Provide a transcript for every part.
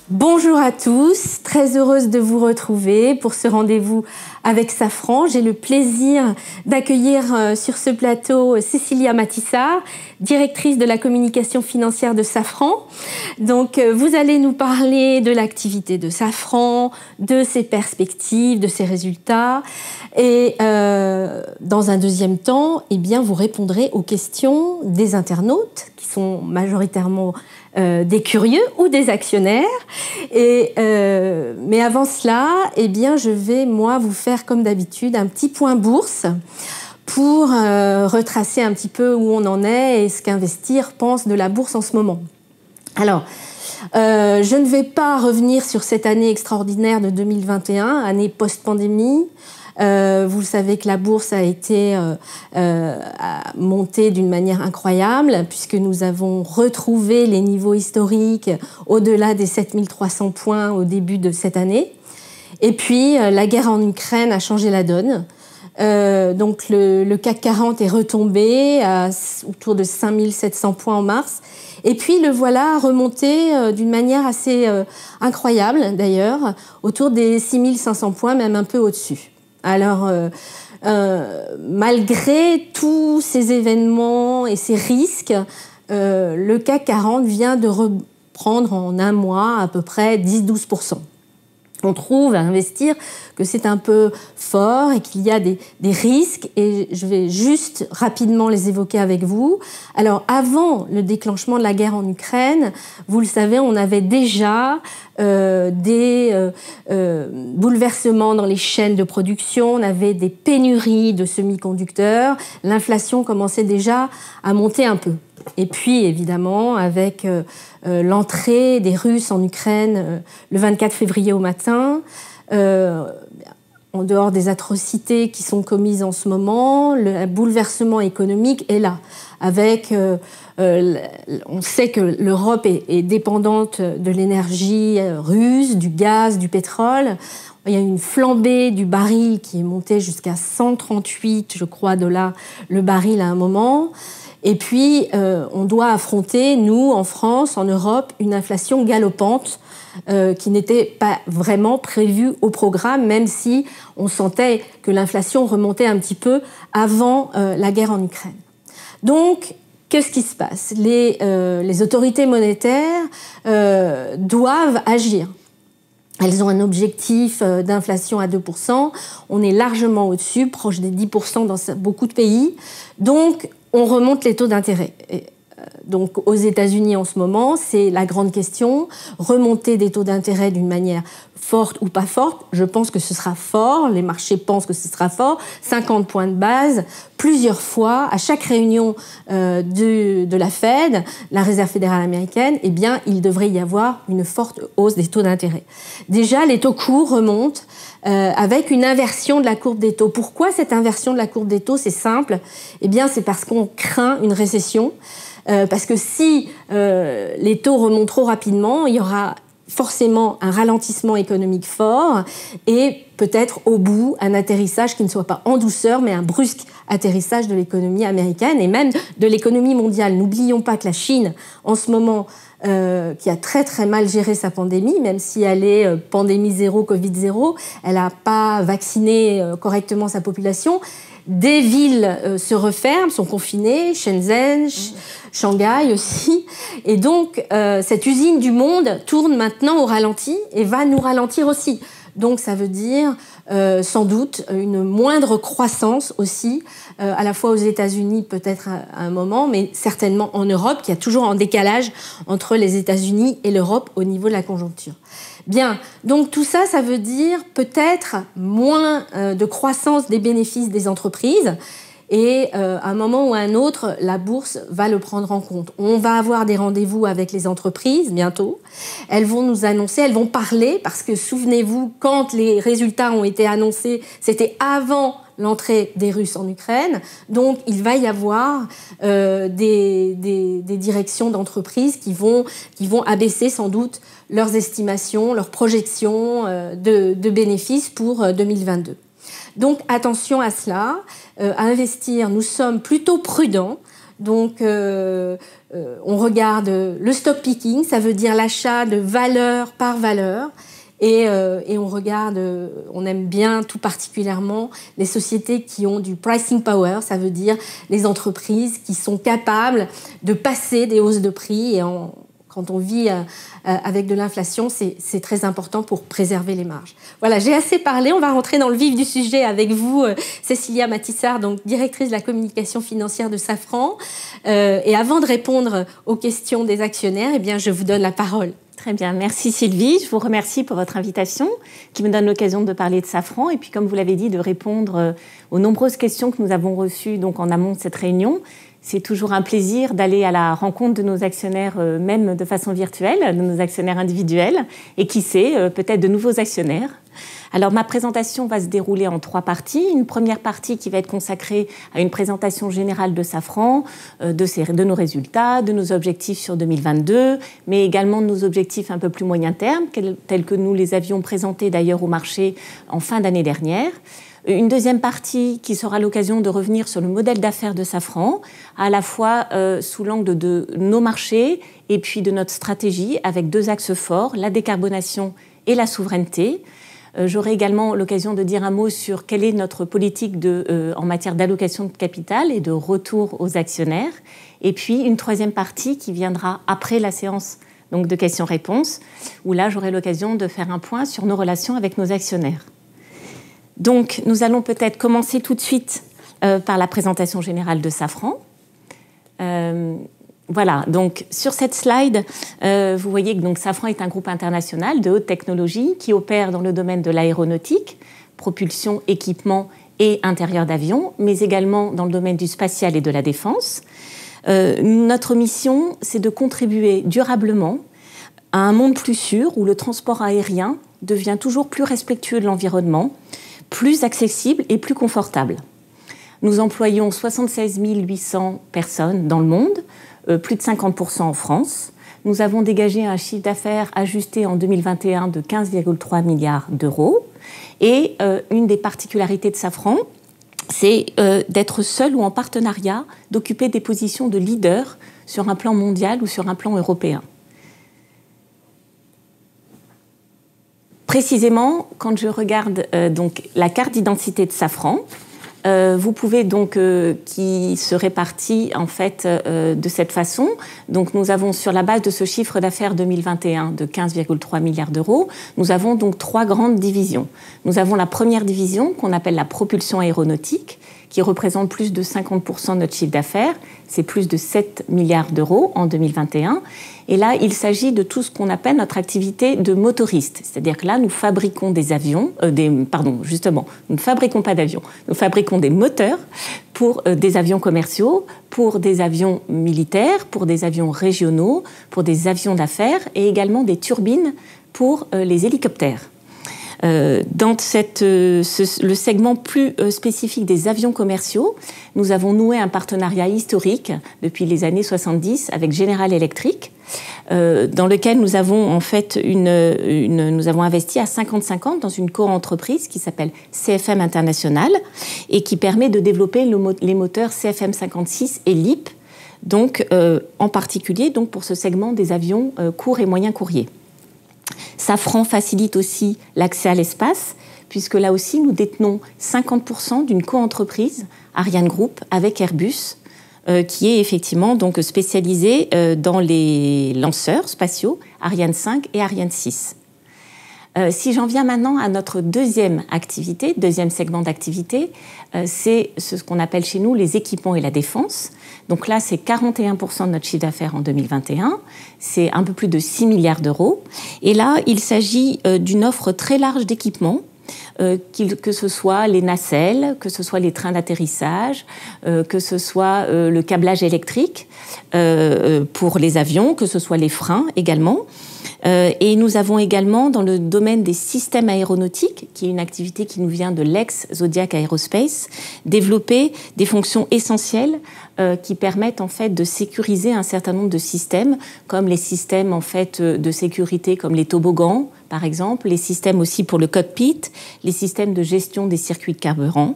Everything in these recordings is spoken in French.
Bonjour à tous, très heureuse de vous retrouver pour ce rendez-vous avec Safran. J'ai le plaisir d'accueillir sur ce plateau Cécilia Matissart, directrice de la communication financière de Safran. Donc vous allez nous parler de l'activité de Safran, de ses perspectives, de ses résultats. Et dans un deuxième temps, eh bien, vous répondrez aux questions des internautes qui sont majoritairement des curieux ou des actionnaires. Mais avant cela, eh bien, je vais, moi, vous faire, comme d'habitude, un petit point bourse pour retracer un petit peu où on en est et ce qu'Investir pense de la bourse en ce moment. Alors, je ne vais pas revenir sur cette année extraordinaire de 2021, année post-pandémie. Vous savez que la bourse a été montée d'une manière incroyable puisque nous avons retrouvé les niveaux historiques au-delà des 7300 points au début de cette année. Et puis, la guerre en Ukraine a changé la donne. Donc, le CAC 40 est retombé autour de 5700 points en mars. Et puis, le voilà remonté d'une manière assez incroyable, d'ailleurs, autour des 6500 points, même un peu au-dessus. Alors, malgré tous ces événements et ces risques, le CAC 40 vient de reprendre en un mois à peu près 10-12%. On trouve à Investir que c'est un peu fort et qu'il y a des risques et je vais juste rapidement les évoquer avec vous. Alors, avant le déclenchement de la guerre en Ukraine, vous le savez, on avait déjà des bouleversements dans les chaînes de production, on avait des pénuries de semi-conducteurs, l'inflation commençait déjà à monter un peu. Et puis, évidemment, avec l'entrée des Russes en Ukraine le 24 février au matin, en dehors des atrocités qui sont commises en ce moment, le bouleversement économique est là. Avec, on sait que l'Europe est dépendante de l'énergie russe, du gaz, du pétrole. Il y a une flambée du baril qui est montée jusqu'à 138, je crois, $ le baril à un moment. Et puis, on doit affronter, nous, en France, en Europe, une inflation galopante qui n'était pas vraiment prévue au programme, même si on sentait que l'inflation remontait un petit peu avant la guerre en Ukraine. Donc, qu'est-ce qui se passe ? Les autorités monétaires doivent agir. Elles ont un objectif d'inflation à 2%. On est largement au-dessus, proche des 10% dans beaucoup de pays. Donc, on remonte les taux d'intérêt. Donc, aux États-Unis en ce moment, c'est la grande question. Remonter des taux d'intérêt d'une manière forte ou pas forte, je pense que ce sera fort. Les marchés pensent que ce sera fort. 50 points de base, plusieurs fois, à chaque réunion de la Fed, la Réserve fédérale américaine, eh bien, il devrait y avoir une forte hausse des taux d'intérêt. Déjà, les taux courts remontent avec une inversion de la courbe des taux. Pourquoi cette inversion de la courbe des taux ? C'est simple. Eh bien, c'est parce qu'on craint une récession. Parce que si les taux remontent trop rapidement, il y aura forcément un ralentissement économique fort et peut-être au bout un atterrissage qui ne soit pas en douceur, mais un brusque atterrissage de l'économie américaine et même de l'économie mondiale. N'oublions pas que la Chine, en ce moment, qui a très très mal géré sa pandémie, même si elle est pandémie zéro, Covid zéro, elle n'a pas vacciné correctement sa population. Des villes se referment, sont confinées, Shenzhen, Shanghai aussi. Et donc, cette usine du monde tourne maintenant au ralenti et va nous ralentir aussi. Donc, ça veut dire sans doute une moindre croissance aussi, à la fois aux États-Unis peut-être à un moment, mais certainement en Europe, qui a toujours un décalage entre les États-Unis et l'Europe au niveau de la conjoncture. Bien, donc tout ça, ça veut dire peut-être moins de croissance des bénéfices des entreprises et à un moment ou à un autre, la bourse va le prendre en compte. On va avoir des rendez-vous avec les entreprises bientôt. Elles vont nous annoncer, elles vont parler parce que souvenez-vous, quand les résultats ont été annoncés, c'était avant l'entrée des Russes en Ukraine. Donc, il va y avoir des directions d'entreprises qui vont abaisser sans doute leurs estimations, leurs projections de bénéfices pour 2022. Donc, attention à cela. À Investir, nous sommes plutôt prudents. Donc, on regarde le stock picking, ça veut dire l'achat de valeur par valeur. Et on regarde, on aime bien tout particulièrement les sociétés qui ont du pricing power, ça veut dire les entreprises qui sont capables de passer des hausses de prix. Et quand on vit avec de l'inflation, c'est très important pour préserver les marges. Voilà, j'ai assez parlé, on va rentrer dans le vif du sujet avec vous, Cécilia Matissart, donc directrice de la communication financière de Safran. Et avant de répondre aux questions des actionnaires, eh bien, je vous donne la parole. Très bien, merci Sylvie. Je vous remercie pour votre invitation qui me donne l'occasion de parler de Safran et puis, comme vous l'avez dit, de répondre aux nombreuses questions que nous avons reçues donc, en amont de cette réunion. C'est toujours un plaisir d'aller à la rencontre de nos actionnaires, même de façon virtuelle, de nos actionnaires individuels et qui sait, peut-être de nouveaux actionnaires. Alors, ma présentation va se dérouler en 3 parties. Une première partie qui va être consacrée à une présentation générale de Safran, de nos résultats, de nos objectifs sur 2022, mais également de nos objectifs un peu plus moyen terme, tels que nous les avions présentés d'ailleurs au marché en fin d'année dernière. Une deuxième partie qui sera l'occasion de revenir sur le modèle d'affaires de Safran, à la fois sous l'angle de nos marchés et puis de notre stratégie, avec 2 axes forts, la décarbonation et la souveraineté. J'aurai également l'occasion de dire un mot sur quelle est notre politique en matière d'allocation de capital et de retour aux actionnaires. Et puis une 3e partie qui viendra après la séance donc, de questions-réponses, où là j'aurai l'occasion de faire un point sur nos relations avec nos actionnaires. Donc nous allons peut-être commencer tout de suite par la présentation générale de Safran. Voilà, donc sur cette slide, vous voyez que donc, Safran est un groupe international de haute technologie qui opère dans le domaine de l'aéronautique, propulsion, équipement et intérieur d'avion, mais également dans le domaine du spatial et de la défense. Notre mission, c'est de contribuer durablement à un monde plus sûr où le transport aérien devient toujours plus respectueux de l'environnement, plus accessible et plus confortable. Nous employons 76 800 personnes dans le monde, plus de 50% en France. Nous avons dégagé un chiffre d'affaires ajusté en 2021 de 15,3 milliards d'euros. Et une des particularités de Safran, c'est d'être seul ou en partenariat, d'occuper des positions de leader sur un plan mondial ou sur un plan européen. Précisément, quand je regarde donc, la carte d'identité de Safran, vous pouvez donc, qui se répartit en fait de cette façon. Donc, nous avons sur la base de ce chiffre d'affaires 2021 de 15,3 milliards d'euros, nous avons donc 3 grandes divisions. Nous avons la première division qu'on appelle la propulsion aéronautique, qui représente plus de 50% de notre chiffre d'affaires. C'est plus de 7 milliards d'euros en 2021. Et là, il s'agit de tout ce qu'on appelle notre activité de motoriste. C'est-à-dire que là, nous fabriquons des avions, justement, nous ne fabriquons pas d'avions, nous fabriquons des moteurs pour des avions commerciaux, pour des avions militaires, pour des avions régionaux, pour des avions d'affaires et également des turbines pour les hélicoptères. Dans le segment plus spécifique des avions commerciaux, nous avons noué un partenariat historique depuis les années 70 avec General Electric, dans lequel nous avons en fait nous avons investi à 50-50 dans une co-entreprise qui s'appelle CFM International et qui permet de développer les moteurs CFM 56 et LEAP, donc en particulier donc pour ce segment des avions courts et moyens courriers. Safran facilite aussi l'accès à l'espace, puisque là aussi, nous détenons 50% d'une co-entreprise, Ariane Group, avec Airbus, qui est effectivement donc spécialisée dans les lanceurs spatiaux, Ariane 5 et Ariane 6. Si j'en viens maintenant à notre deuxième segment d'activité, c'est ce qu'on appelle chez nous les équipements et la défense. Donc là, c'est 41% de notre chiffre d'affaires en 2021. C'est un peu plus de 6 milliards d'euros. Et là, il s'agit d'une offre très large d'équipements, que ce soit les nacelles, que ce soit les trains d'atterrissage, que ce soit le câblage électrique pour les avions, que ce soit les freins également. Et nous avons également, dans le domaine des systèmes aéronautiques, qui est une activité qui nous vient de l'ex-Zodiac Aerospace, développé des fonctions essentielles qui permettent en fait de sécuriser un certain nombre de systèmes, comme les systèmes en fait de sécurité, comme les toboggans, par exemple, les systèmes aussi pour le cockpit, les systèmes de gestion des circuits de carburant.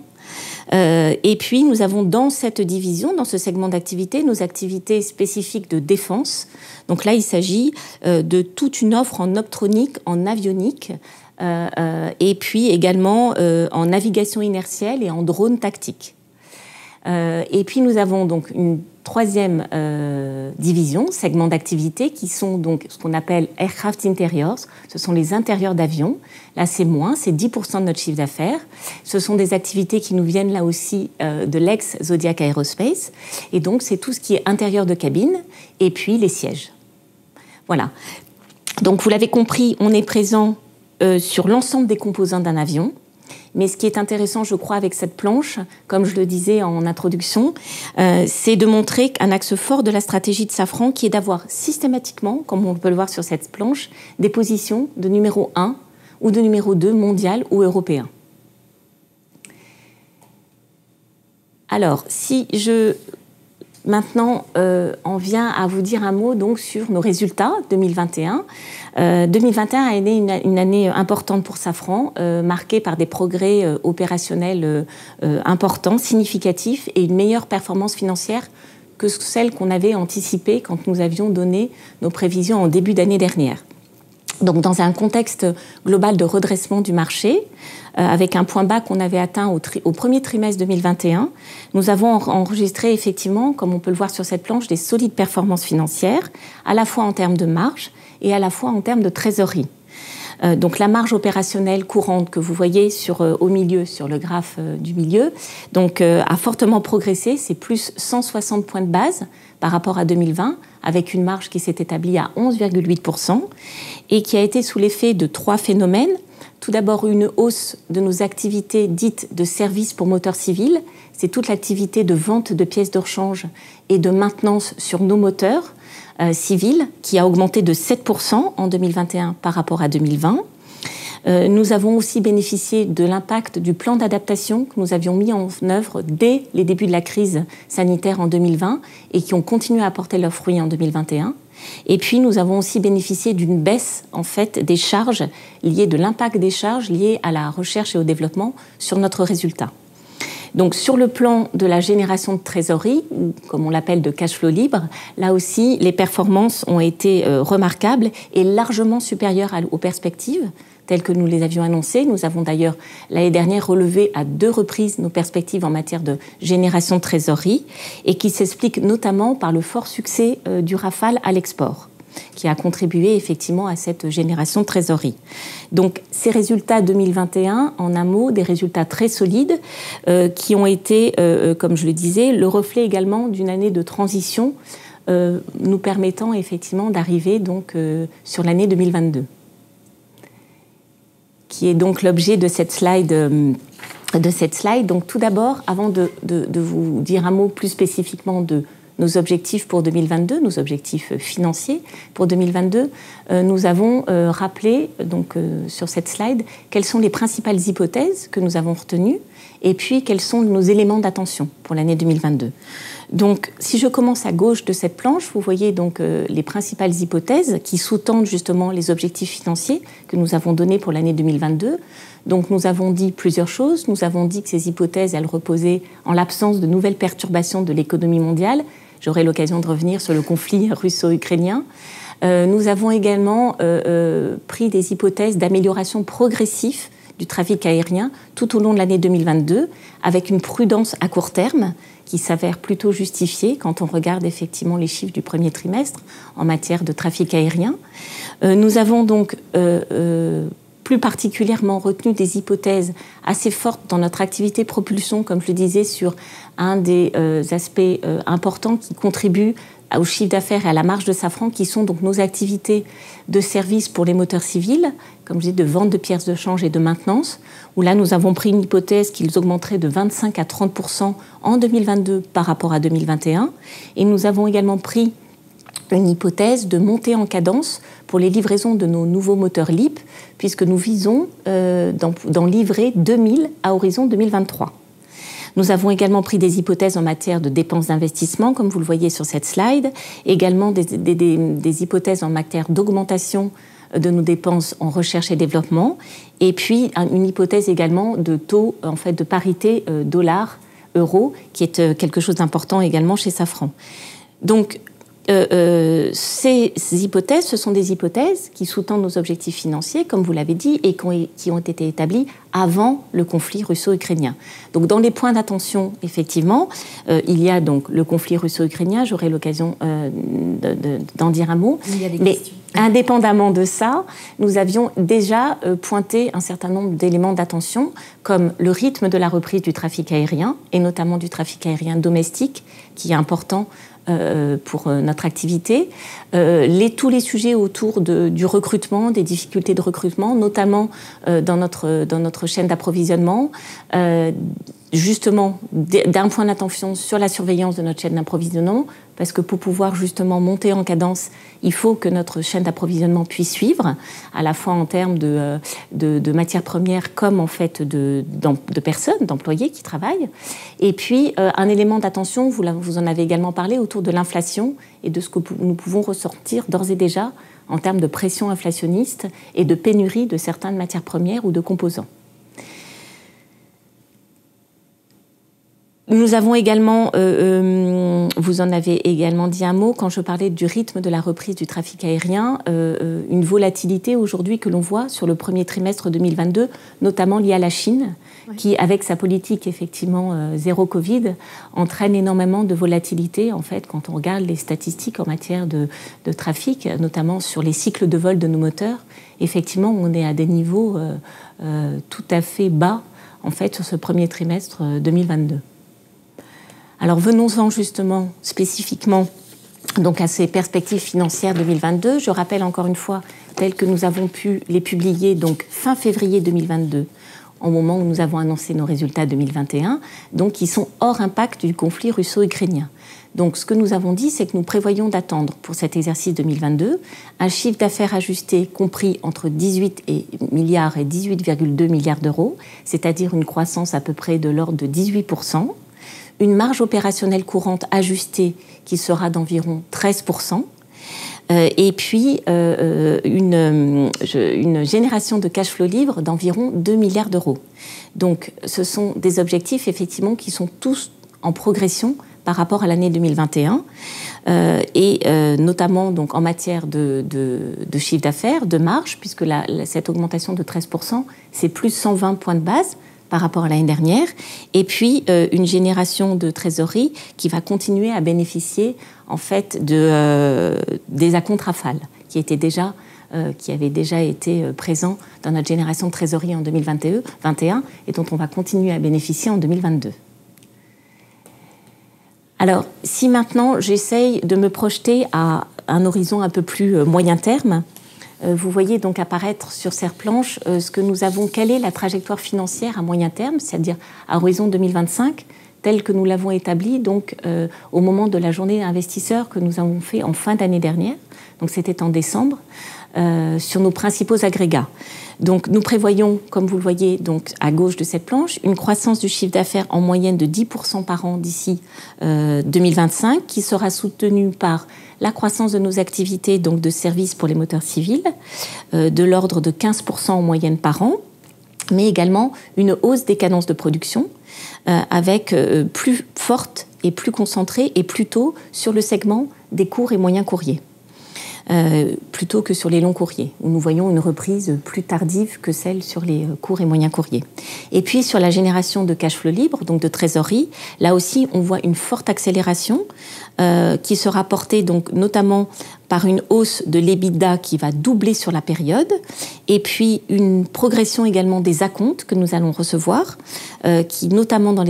Et puis, nous avons dans cette division, dans ce segment d'activité, nos activités spécifiques de défense. Donc là, il s'agit de toute une offre en optronique, en avionique, et puis également en navigation inertielle et en drone tactique. Et puis, nous avons donc une troisième division, segment d'activité, qui sont donc ce qu'on appelle Aircraft Interiors. Ce sont les intérieurs d'avions. Là, c'est 10% de notre chiffre d'affaires. Ce sont des activités qui nous viennent là aussi de l'ex-Zodiac Aerospace. Et donc, c'est tout ce qui est intérieur de cabine et puis les sièges. Voilà. Donc, vous l'avez compris, on est présent sur l'ensemble des composants d'un avion. Mais ce qui est intéressant, je crois, avec cette planche, comme je le disais en introduction, c'est de montrer qu'un axe fort de la stratégie de Safran, qui est d'avoir systématiquement, comme on peut le voir sur cette planche, des positions de numéro 1 ou de numéro 2 mondial ou européen. Alors, si je maintenant en viens à vous dire un mot donc, sur nos résultats 2021. 2021 a été une année importante pour Safran, marquée par des progrès opérationnels importants, significatifs et une meilleure performance financière que celle qu'on avait anticipée quand nous avions donné nos prévisions en début d'année dernière. Donc, dans un contexte global de redressement du marché, avec un point bas qu'on avait atteint au premier trimestre 2021, nous avons enregistré effectivement, comme on peut le voir sur cette planche, des solides performances financières, à la fois en termes de marge et à la fois en termes de trésorerie. Donc la marge opérationnelle courante que vous voyez au milieu, sur le graphe du milieu, donc, a fortement progressé, c'est plus 160 points de base par rapport à 2020, avec une marge qui s'est établie à 11,8% et qui a été sous l'effet de 3 phénomènes. Tout d'abord, une hausse de nos activités dites de services pour moteurs civils. C'est toute l'activité de vente de pièces de rechange et de maintenance sur nos moteurs civils qui a augmenté de 7% en 2021 par rapport à 2020. Nous avons aussi bénéficié de l'impact du plan d'adaptation que nous avions mis en œuvre dès les débuts de la crise sanitaire en 2020 et qui ont continué à porter leurs fruits en 2021. Et puis, nous avons aussi bénéficié d'une baisse, en fait, des charges liées de l'impact des charges liées à la recherche et au développement sur notre résultat. Donc, sur le plan de la génération de trésorerie, ou comme on l'appelle de cash flow libre, là aussi, les performances ont été remarquables et largement supérieures aux perspectives telles que nous les avions annoncées. Nous avons d'ailleurs, l'année dernière, relevé à 2 reprises nos perspectives en matière de génération de trésorerie et qui s'explique notamment par le fort succès du Rafale à l'export, qui a contribué effectivement à cette génération de trésorerie. Donc ces résultats 2021, en un mot, des résultats très solides qui ont été, comme je le disais, le reflet également d'une année de transition nous permettant effectivement d'arriver donc, sur l'année 2022, qui est donc l'objet de cette slide. Donc tout d'abord, avant de vous dire un mot plus spécifiquement de nos objectifs pour 2022, nos objectifs financiers pour 2022, nous avons rappelé donc, sur cette slide quelles sont les principales hypothèses que nous avons retenues et puis quels sont nos éléments d'attention pour l'année 2022. Donc, si je commence à gauche de cette planche, vous voyez donc les principales hypothèses qui sous-tendent justement les objectifs financiers que nous avons donnés pour l'année 2022. Donc, nous avons dit plusieurs choses. Nous avons dit que ces hypothèses, elles reposaient en l'absence de nouvelles perturbations de l'économie mondiale. J'aurai l'occasion de revenir sur le conflit russo-ukrainien. Nous avons également pris des hypothèses d'amélioration progressive du trafic aérien tout au long de l'année 2022, avec une prudence à court terme qui s'avère plutôt justifiée quand on regarde effectivement les chiffres du premier trimestre en matière de trafic aérien. Nous avons donc plus particulièrement retenu des hypothèses assez fortes dans notre activité propulsion, comme je le disais, sur un des aspects importants qui contribuent au chiffre d'affaires et à la marge de Safran, qui sont donc nos activités de service pour les moteurs civils, comme je dis, de vente de pièces de change et de maintenance, où là, nous avons pris une hypothèse qu'ils augmenteraient de 25 à 30% en 2022 par rapport à 2021. Et nous avons également pris une hypothèse de montée en cadence pour les livraisons de nos nouveaux moteurs LEAP, puisque nous visons d'en livrer 2000 à horizon 2023. Nous avons également pris des hypothèses en matière de dépenses d'investissement, comme vous le voyez sur cette slide, également des hypothèses en matière d'augmentation de nos dépenses en recherche et développement, et puis une hypothèse également de taux en fait, de parité dollar-euro, qui est quelque chose d'important également chez Safran. Donc, ces hypothèses, ce sont des hypothèses qui sous-tendent nos objectifs financiers, comme vous l'avez dit, et qui ont été établis avant le conflit russo-ukrainien. Donc, dans les points d'attention, effectivement, il y a donc le conflit russo-ukrainien. J'aurai l'occasion d'en dire un mot. Il y a des Mais questions. indépendamment de ça, nous avions déjà pointé un certain nombre d'éléments d'attention, comme le rythme de la reprise du trafic aérien, et notamment du trafic aérien domestique, qui est important pour notre activité, tous les sujets autour du recrutement, des difficultés de recrutement, notamment dans notre chaîne d'approvisionnement, justement d'un point d'attention sur la surveillance de notre chaîne d'approvisionnement, parce que pour pouvoir justement monter en cadence, il faut que notre chaîne d'approvisionnement puisse suivre, à la fois en termes de matières premières comme en fait de personnes, d'employés qui travaillent. Et puis un élément d'attention, vous en avez également parlé, autour de l'inflation et de ce que nous pouvons ressortir d'ores et déjà en termes de pression inflationniste et de pénurie de certaines matières premières ou de composants. Nous avons également, vous en avez également dit un mot, quand je parlais du rythme de la reprise du trafic aérien, une volatilité aujourd'hui que l'on voit sur le premier trimestre 2022, notamment liée à la Chine, oui, qui, avec sa politique effectivement zéro Covid, entraîne énormément de volatilité, en fait, quand on regarde les statistiques en matière de trafic, notamment sur les cycles de vol de nos moteurs. Effectivement, on est à des niveaux tout à fait bas, en fait, sur ce premier trimestre 2022. Alors venons-en justement spécifiquement donc à ces perspectives financières 2022. Je rappelle encore une fois, telles que nous avons pu les publier donc fin février 2022, au moment où nous avons annoncé nos résultats 2021, donc qui sont hors impact du conflit russo-ukrainien. Donc ce que nous avons dit, c'est que nous prévoyons d'attendre pour cet exercice 2022 un chiffre d'affaires ajusté compris entre 18 milliards et 18,2 milliards d'euros, c'est-à-dire une croissance à peu près de l'ordre de 18%. Une marge opérationnelle courante ajustée qui sera d'environ 13%, et puis une génération de cash flow libre d'environ 2 milliards d'euros. Donc ce sont des objectifs effectivement qui sont tous en progression par rapport à l'année 2021, et notamment donc, en matière de chiffre d'affaires, de marge, puisque cette augmentation de 13%, c'est plus 120 points de base par rapport à l'année dernière, et puis une génération de trésorerie qui va continuer à bénéficier en fait des acomptes rafales qui avaient déjà été présents dans notre génération de trésorerie en 2021 et dont on va continuer à bénéficier en 2022. Alors, si maintenant j'essaye de me projeter à un horizon un peu plus moyen terme, vous voyez donc apparaître sur ces planches ce que nous avons, quelle est la trajectoire financière à moyen terme, c'est-à-dire à horizon 2025, telle que nous l'avons établie donc, au moment de la journée investisseurs que nous avons fait en fin d'année dernière, donc c'était en décembre, sur nos principaux agrégats. Donc nous prévoyons, comme vous le voyez donc, à gauche de cette planche, une croissance du chiffre d'affaires en moyenne de 10% par an d'ici 2025, qui sera soutenue par la croissance de nos activités donc, de services pour les moteurs civils, de l'ordre de 15% en moyenne par an, mais également une hausse des cadences de production, avec plus forte et plus concentrée et plutôt sur le segment des courts et moyens courriers. Plutôt que sur les longs courriers, où nous voyons une reprise plus tardive que celle sur les courts et moyens courriers. Et puis sur la génération de cash flow libre, donc de trésorerie, là aussi on voit une forte accélération qui sera portée donc notamment par une hausse de l'EBITDA qui va doubler sur la période, et puis une progression également des acomptes que nous allons recevoir, qui notamment dans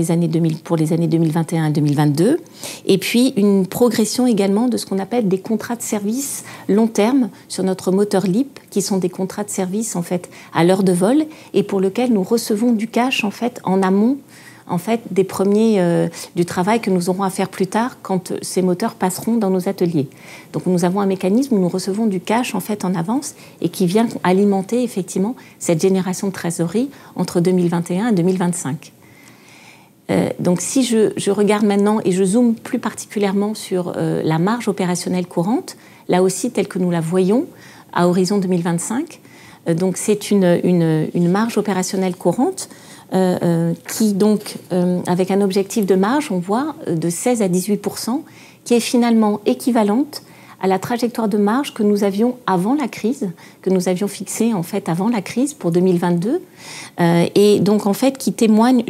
pour les années 2021 et 2022, et puis une progression également de ce qu'on appelle des contrats de service long terme sur notre moteur LEAP, qui sont des contrats de service en fait à l'heure de vol et pour lesquels nous recevons du cash en fait en amont en fait des premiers du travail que nous aurons à faire plus tard quand ces moteurs passeront dans nos ateliers. Donc nous avons un mécanisme où nous recevons du cash en fait en avance et qui vient alimenter effectivement cette génération de trésorerie entre 2021 et 2025. Donc si je regarde maintenant et je zoome plus particulièrement sur la marge opérationnelle courante, là aussi telle que nous la voyons, à horizon 2025. Donc c'est une marge opérationnelle courante qui donc, avec un objectif de marge, on voit, de 16 à 18%, qui est finalement équivalente à la trajectoire de marge que nous avions avant la crise, que nous avions fixée en fait avant la crise pour 2022, et donc en fait qui témoigne,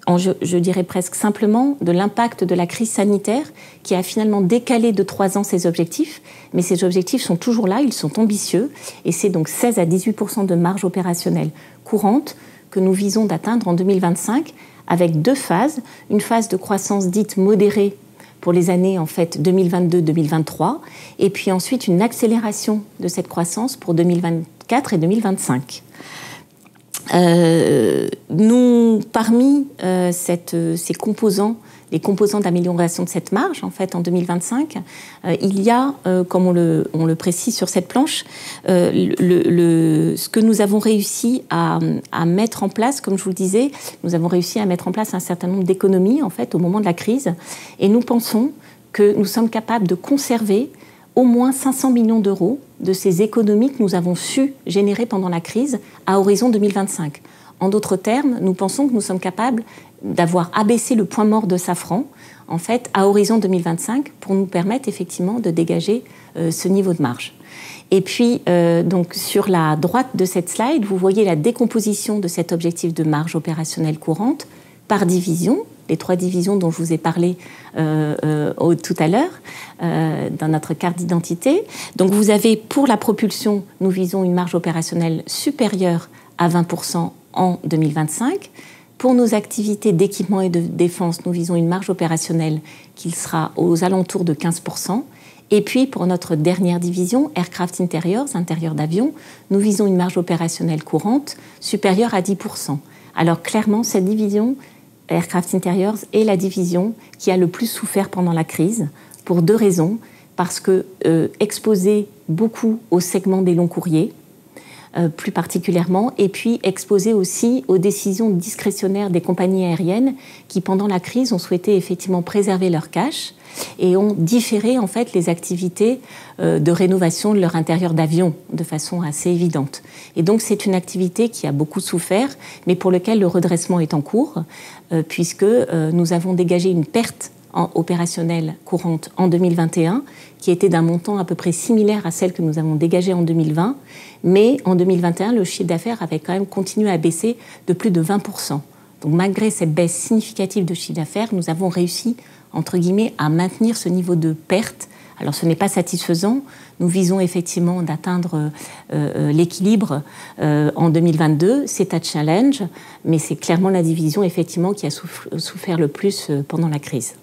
je dirais presque simplement, de l'impact de la crise sanitaire qui a finalement décalé de 3 ans ces objectifs, mais ces objectifs sont toujours là, ils sont ambitieux, et c'est donc 16 à 18% de marge opérationnelle courante que nous visons d'atteindre en 2025, avec 2 phases, une phase de croissance dite modérée pour les années en fait 2022-2023, et puis ensuite une accélération de cette croissance pour 2024 et 2025. Parmi ces composants, les composants d'amélioration de cette marge, en fait, en 2025, il y a, comme on le précise sur cette planche, ce que nous avons réussi à mettre en place, comme je vous le disais, nous avons réussi à mettre en place un certain nombre d'économies, en fait, au moment de la crise, et nous pensons que nous sommes capables de conserver au moins 500 millions d'euros de ces économies que nous avons su générer pendant la crise à horizon 2025. En d'autres termes, nous pensons que nous sommes capables d'avoir abaissé le point mort de Safran, en fait, à horizon 2025, pour nous permettre effectivement de dégager ce niveau de marge. Et puis, donc, sur la droite de cette slide, vous voyez la décomposition de cet objectif de marge opérationnelle courante par division, les 3 divisions dont je vous ai parlé tout à l'heure, dans notre carte d'identité. Donc, vous avez, pour la propulsion, nous visons une marge opérationnelle supérieure à 20% en 2025. Pour nos activités d'équipement et de défense, nous visons une marge opérationnelle qui sera aux alentours de 15%. Et puis, pour notre dernière division, Aircraft Interiors, intérieur d'avion, nous visons une marge opérationnelle courante supérieure à 10%. Alors, clairement, cette division, Aircraft Interiors, est la division qui a le plus souffert pendant la crise, pour 2 raisons. Parce que exposée beaucoup au segment des longs courriers, plus particulièrement, et puis exposée aussi aux décisions discrétionnaires des compagnies aériennes qui, pendant la crise, ont souhaité effectivement préserver leur cash et ont différé en fait les activités de rénovation de leur intérieur d'avion de façon assez évidente. Et donc c'est une activité qui a beaucoup souffert, mais pour laquelle le redressement est en cours, puisque nous avons dégagé une perte opérationnelle courante en 2021, qui était d'un montant à peu près similaire à celle que nous avons dégagée en 2020, mais en 2021, le chiffre d'affaires avait quand même continué à baisser de plus de 20%. Donc malgré cette baisse significative de chiffre d'affaires, nous avons réussi, entre guillemets, à maintenir ce niveau de perte. Alors ce n'est pas satisfaisant, nous visons effectivement d'atteindre l'équilibre en 2022, c'est un challenge, mais c'est clairement la division effectivement qui a souffert le plus pendant la crise.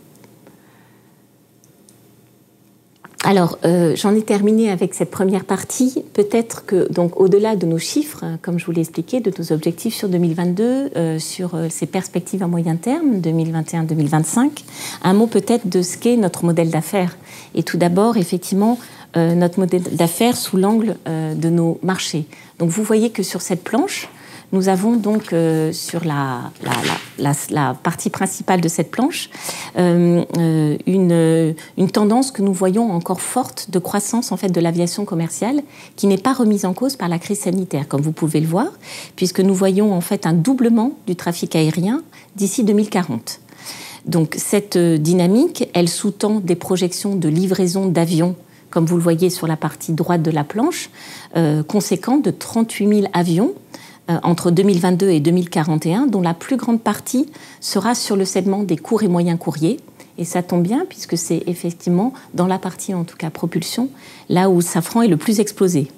Alors, j'en ai terminé avec cette première partie. Peut-être que, donc, au-delà de nos chiffres, comme je vous l'ai expliqué, de nos objectifs sur 2022, sur ces perspectives à moyen terme, 2021-2025, un mot peut-être de ce qu'est notre modèle d'affaires. Et tout d'abord, effectivement, notre modèle d'affaires sous l'angle de nos marchés. Donc, vous voyez que sur cette planche, nous avons donc sur la partie principale de cette planche une tendance que nous voyons encore forte de croissance en fait de l'aviation commerciale qui n'est pas remise en cause par la crise sanitaire, comme vous pouvez le voir, puisque nous voyons en fait un doublement du trafic aérien d'ici 2040. Donc cette dynamique, elle sous-tend des projections de livraison d'avions, comme vous le voyez sur la partie droite de la planche, conséquentes de 38 000 avions entre 2022 et 2041, dont la plus grande partie sera sur le segment des courts et moyens courriers. Et ça tombe bien, puisque c'est effectivement, dans la partie en tout cas propulsion, là où Safran est le plus exposé.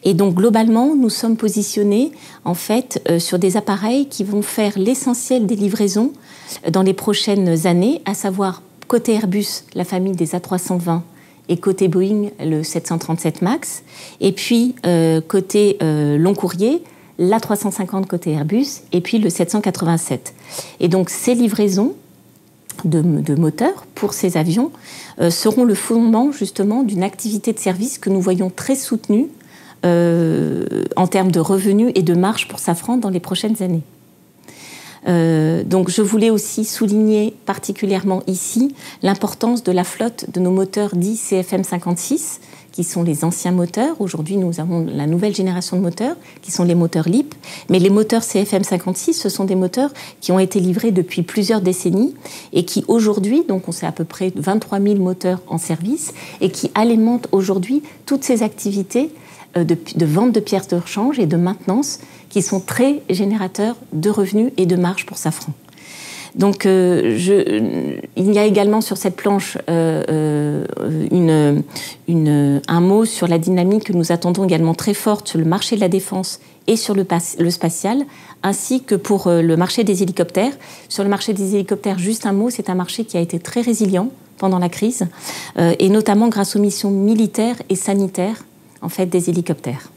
Et donc globalement, nous sommes positionnés en fait sur des appareils qui vont faire l'essentiel des livraisons dans les prochaines années, à savoir côté Airbus, la famille des A320, et côté Boeing, le 737 MAX, et puis côté long courrier, l'A350 côté Airbus, et puis le 787. Et donc ces livraisons de moteurs pour ces avions seront le fondement justement d'une activité de service que nous voyons très soutenue en termes de revenus et de marge pour Safran dans les prochaines années. Donc je voulais aussi souligner particulièrement ici l'importance de la flotte de nos moteurs dits CFM56, qui sont les anciens moteurs. Aujourd'hui, nous avons la nouvelle génération de moteurs, qui sont les moteurs LEAP. Mais les moteurs CFM56, ce sont des moteurs qui ont été livrés depuis plusieurs décennies et qui aujourd'hui, donc on sait à peu près 23 000 moteurs en service, et qui alimentent aujourd'hui toutes ces activités de vente de pièces de rechange et de maintenance qui sont très générateurs de revenus et de marge pour Safran. Donc, il y a également sur cette planche un mot sur la dynamique que nous attendons également très forte sur le marché de la défense et sur le spatial, ainsi que pour le marché des hélicoptères. Sur le marché des hélicoptères, juste un mot, c'est un marché qui a été très résilient pendant la crise, et notamment grâce aux missions militaires et sanitaires en fait, des hélicoptères.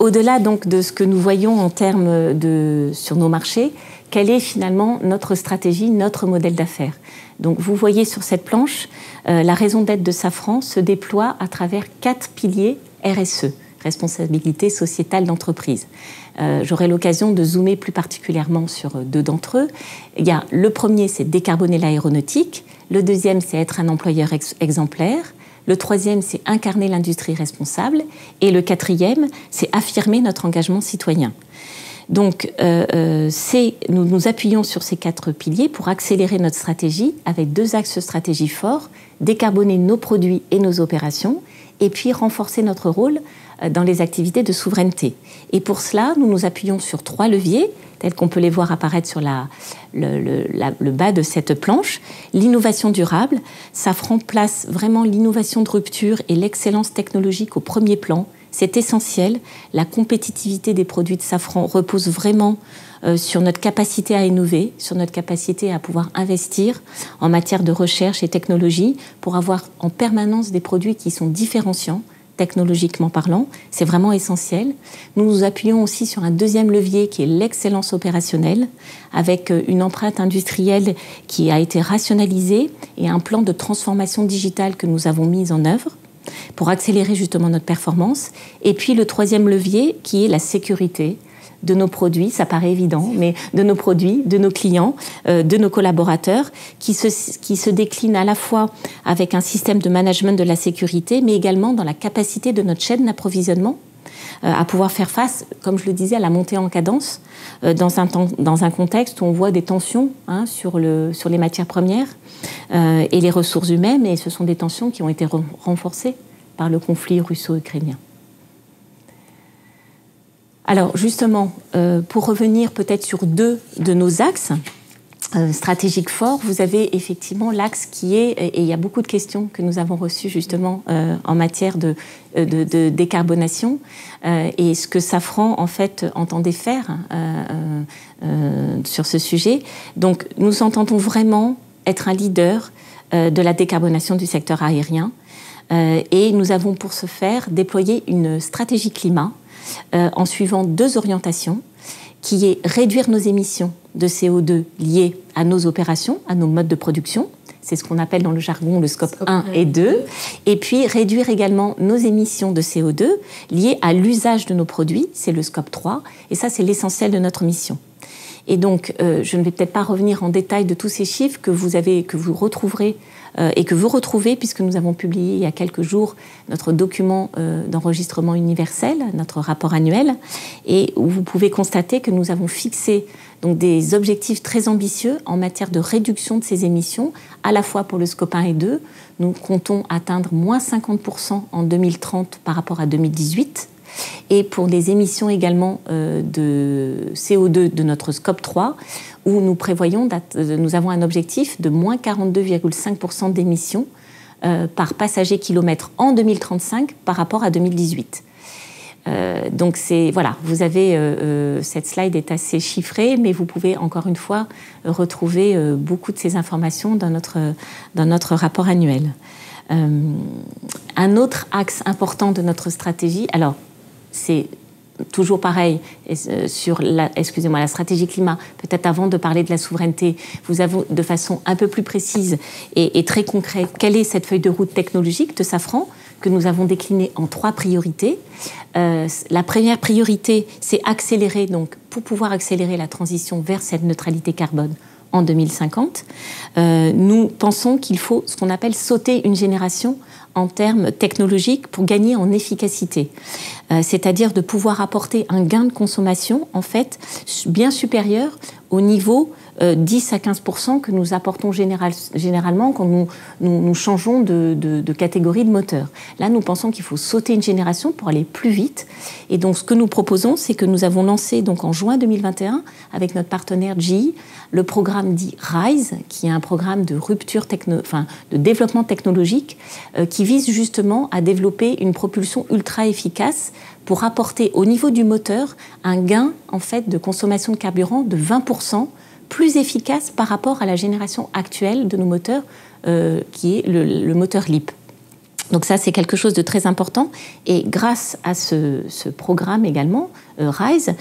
Au-delà donc de ce que nous voyons en termes sur nos marchés, quelle est finalement notre stratégie, notre modèle d'affaires? Donc vous voyez sur cette planche, la raison d'être de Safran se déploie à travers 4 piliers RSE, responsabilité sociétale d'entreprise. J'aurai l'occasion de zoomer plus particulièrement sur 2 d'entre eux. Il y a le premier, c'est décarboner l'aéronautique. Le deuxième, c'est être un employeur exemplaire. Le troisième, c'est incarner l'industrie responsable. Et le quatrième, c'est affirmer notre engagement citoyen. Donc, nous nous appuyons sur ces 4 piliers pour accélérer notre stratégie avec 2 axes de stratégie forts, décarboner nos produits et nos opérations, et puis renforcer notre rôle dans les activités de souveraineté. Et pour cela, nous nous appuyons sur 3 leviers, tels qu'on peut les voir apparaître sur le bas de cette planche. L'innovation durable, Safran place vraiment l'innovation de rupture et l'excellence technologique au premier plan. C'est essentiel. La compétitivité des produits de Safran repose vraiment sur notre capacité à innover, sur notre capacité à pouvoir investir en matière de recherche et technologie pour avoir en permanence des produits qui sont différenciants, technologiquement parlant. C'est vraiment essentiel. Nous nous appuyons aussi sur un deuxième levier qui est l'excellence opérationnelle, avec une empreinte industrielle qui a été rationalisée et un plan de transformation digitale que nous avons mis en œuvre pour accélérer justement notre performance. Et puis le troisième levier qui est la sécurité de nos produits, ça paraît évident, mais de nos produits, de nos clients, de nos collaborateurs, qui se décline à la fois avec un système de management de la sécurité, mais également dans la capacité de notre chaîne d'approvisionnement à pouvoir faire face, comme je le disais, à la montée en cadence, dans un contexte où on voit des tensions sur les matières premières et les ressources humaines, et ce sont des tensions qui ont été renforcées par le conflit russo-ukrainien. Alors justement, pour revenir peut-être sur 2 de nos axes stratégiques forts, vous avez effectivement l'axe qui est, et il y a beaucoup de questions que nous avons reçues justement en matière de décarbonation, et ce que Safran en fait entendait faire sur ce sujet. Donc nous entendons vraiment être un leader de la décarbonation du secteur aérien, et nous avons pour ce faire déployé une stratégie climat en suivant 2 orientations, qui est réduire nos émissions de CO2 liées à nos opérations, à nos modes de production. C'est ce qu'on appelle dans le jargon le scope 1 et 2. Et puis réduire également nos émissions de CO2 liées à l'usage de nos produits, c'est le scope 3. Et ça, c'est l'essentiel de notre mission. Et donc, je ne vais peut-être pas revenir en détail de tous ces chiffres que vous retrouverez et que vous retrouvez, puisque nous avons publié il y a quelques jours notre document d'enregistrement universel, notre rapport annuel, et où vous pouvez constater que nous avons fixé donc, des objectifs très ambitieux en matière de réduction de ces émissions, à la fois pour le scope 1 et 2. Nous comptons atteindre moins 50% en 2030 par rapport à 2018, et pour les émissions également de CO2 de notre scope 3, où nous prévoyons, nous avons un objectif de moins 42,5% d'émissions par passager kilomètre en 2035 par rapport à 2018. Donc voilà, vous avez cette slide est assez chiffrée, mais vous pouvez encore une fois retrouver beaucoup de ces informations dans notre rapport annuel. Un autre axe important de notre stratégie, alors c'est toujours pareil sur la stratégie climat, peut-être avant de parler de la souveraineté, vous avez de façon un peu plus précise et très concrète, quelle est cette feuille de route technologique de Safran que nous avons déclinée en 3 priorités. La première priorité, c'est accélérer, donc pour pouvoir accélérer la transition vers cette neutralité carbone en 2050. Nous pensons qu'il faut ce qu'on appelle sauter une génération en termes technologiques pour gagner en efficacité. C'est-à-dire de pouvoir apporter un gain de consommation, en fait, bien supérieur au niveau 10 à 15% que nous apportons généralement quand nous changeons de catégorie de moteur. Là, nous pensons qu'il faut sauter une génération pour aller plus vite. Et donc, ce que nous proposons, c'est que nous avons lancé donc, en juin 2021, avec notre partenaire GE, le programme dit RISE, qui est un programme de rupture de développement technologique, qui vise justement à développer une propulsion ultra efficace pour apporter au niveau du moteur un gain en fait, de consommation de carburant de 20%, plus efficace par rapport à la génération actuelle de nos moteurs, qui est le moteur LEAP. Donc ça, c'est quelque chose de très important. Et grâce à ce programme également, RISE,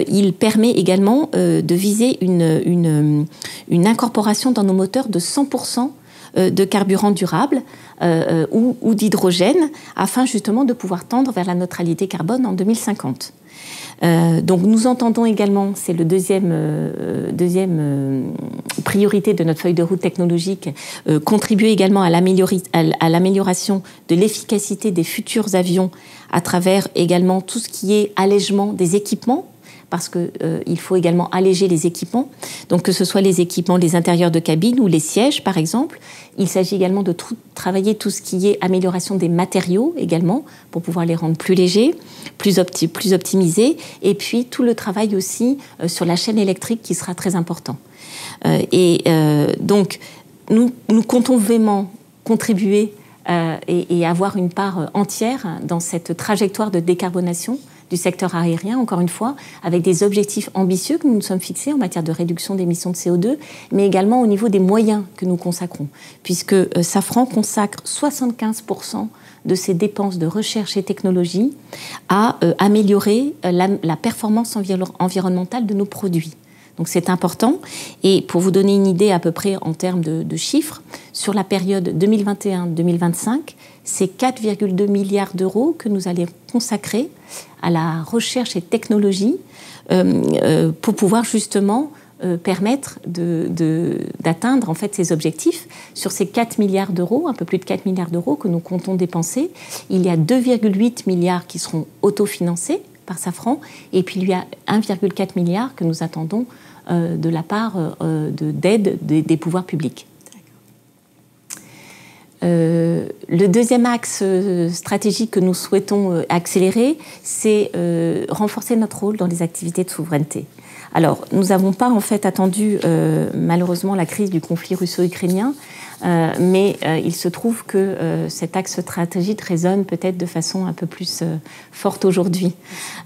il permet également de viser une incorporation dans nos moteurs de 100% de carburant durable ou d'hydrogène, afin justement de pouvoir tendre vers la neutralité carbone en 2050. Donc nous entendons également, c'est le deuxième priorité de notre feuille de route technologique, contribuer également à l'amélioration de l'efficacité des futurs avions à travers également tout ce qui est allègement des équipements, parce qu'il faut également alléger les équipements, donc que ce soit les équipements, les intérieurs de cabine ou les sièges par exemple. Il s'agit également de travailler tout ce qui est amélioration des matériaux également, pour pouvoir les rendre plus légers, plus optimisés, et puis tout le travail aussi sur la chaîne électrique qui sera très important. Donc nous comptons vraiment contribuer et avoir une part entière dans cette trajectoire de décarbonation du secteur aérien, encore une fois, avec des objectifs ambitieux que nous nous sommes fixés en matière de réduction d'émissions de CO2, mais également au niveau des moyens que nous consacrons, puisque Safran consacre 75% de ses dépenses de recherche et technologie à améliorer la performance environnementale de nos produits. Donc c'est important. Et pour vous donner une idée à peu près en termes de chiffres, sur la période 2021-2025, c'est 4,2 milliards d'euros que nous allons consacrer à la recherche et technologie pour pouvoir justement permettre d'atteindre en fait ces objectifs. Sur ces 4 milliards d'euros, un peu plus de 4 milliards d'euros que nous comptons dépenser, il y a 2,8 milliards qui seront autofinancés par Safran, et puis il y a 1,4 milliard que nous attendons de la part d'aide des pouvoirs publics. Le deuxième axe stratégique que nous souhaitons accélérer, c'est renforcer notre rôle dans les activités de souveraineté. Alors, nous n'avons pas en fait attendu malheureusement la crise du conflit russo-ukrainien, mais il se trouve que cet axe stratégique résonne peut-être de façon un peu plus forte aujourd'hui.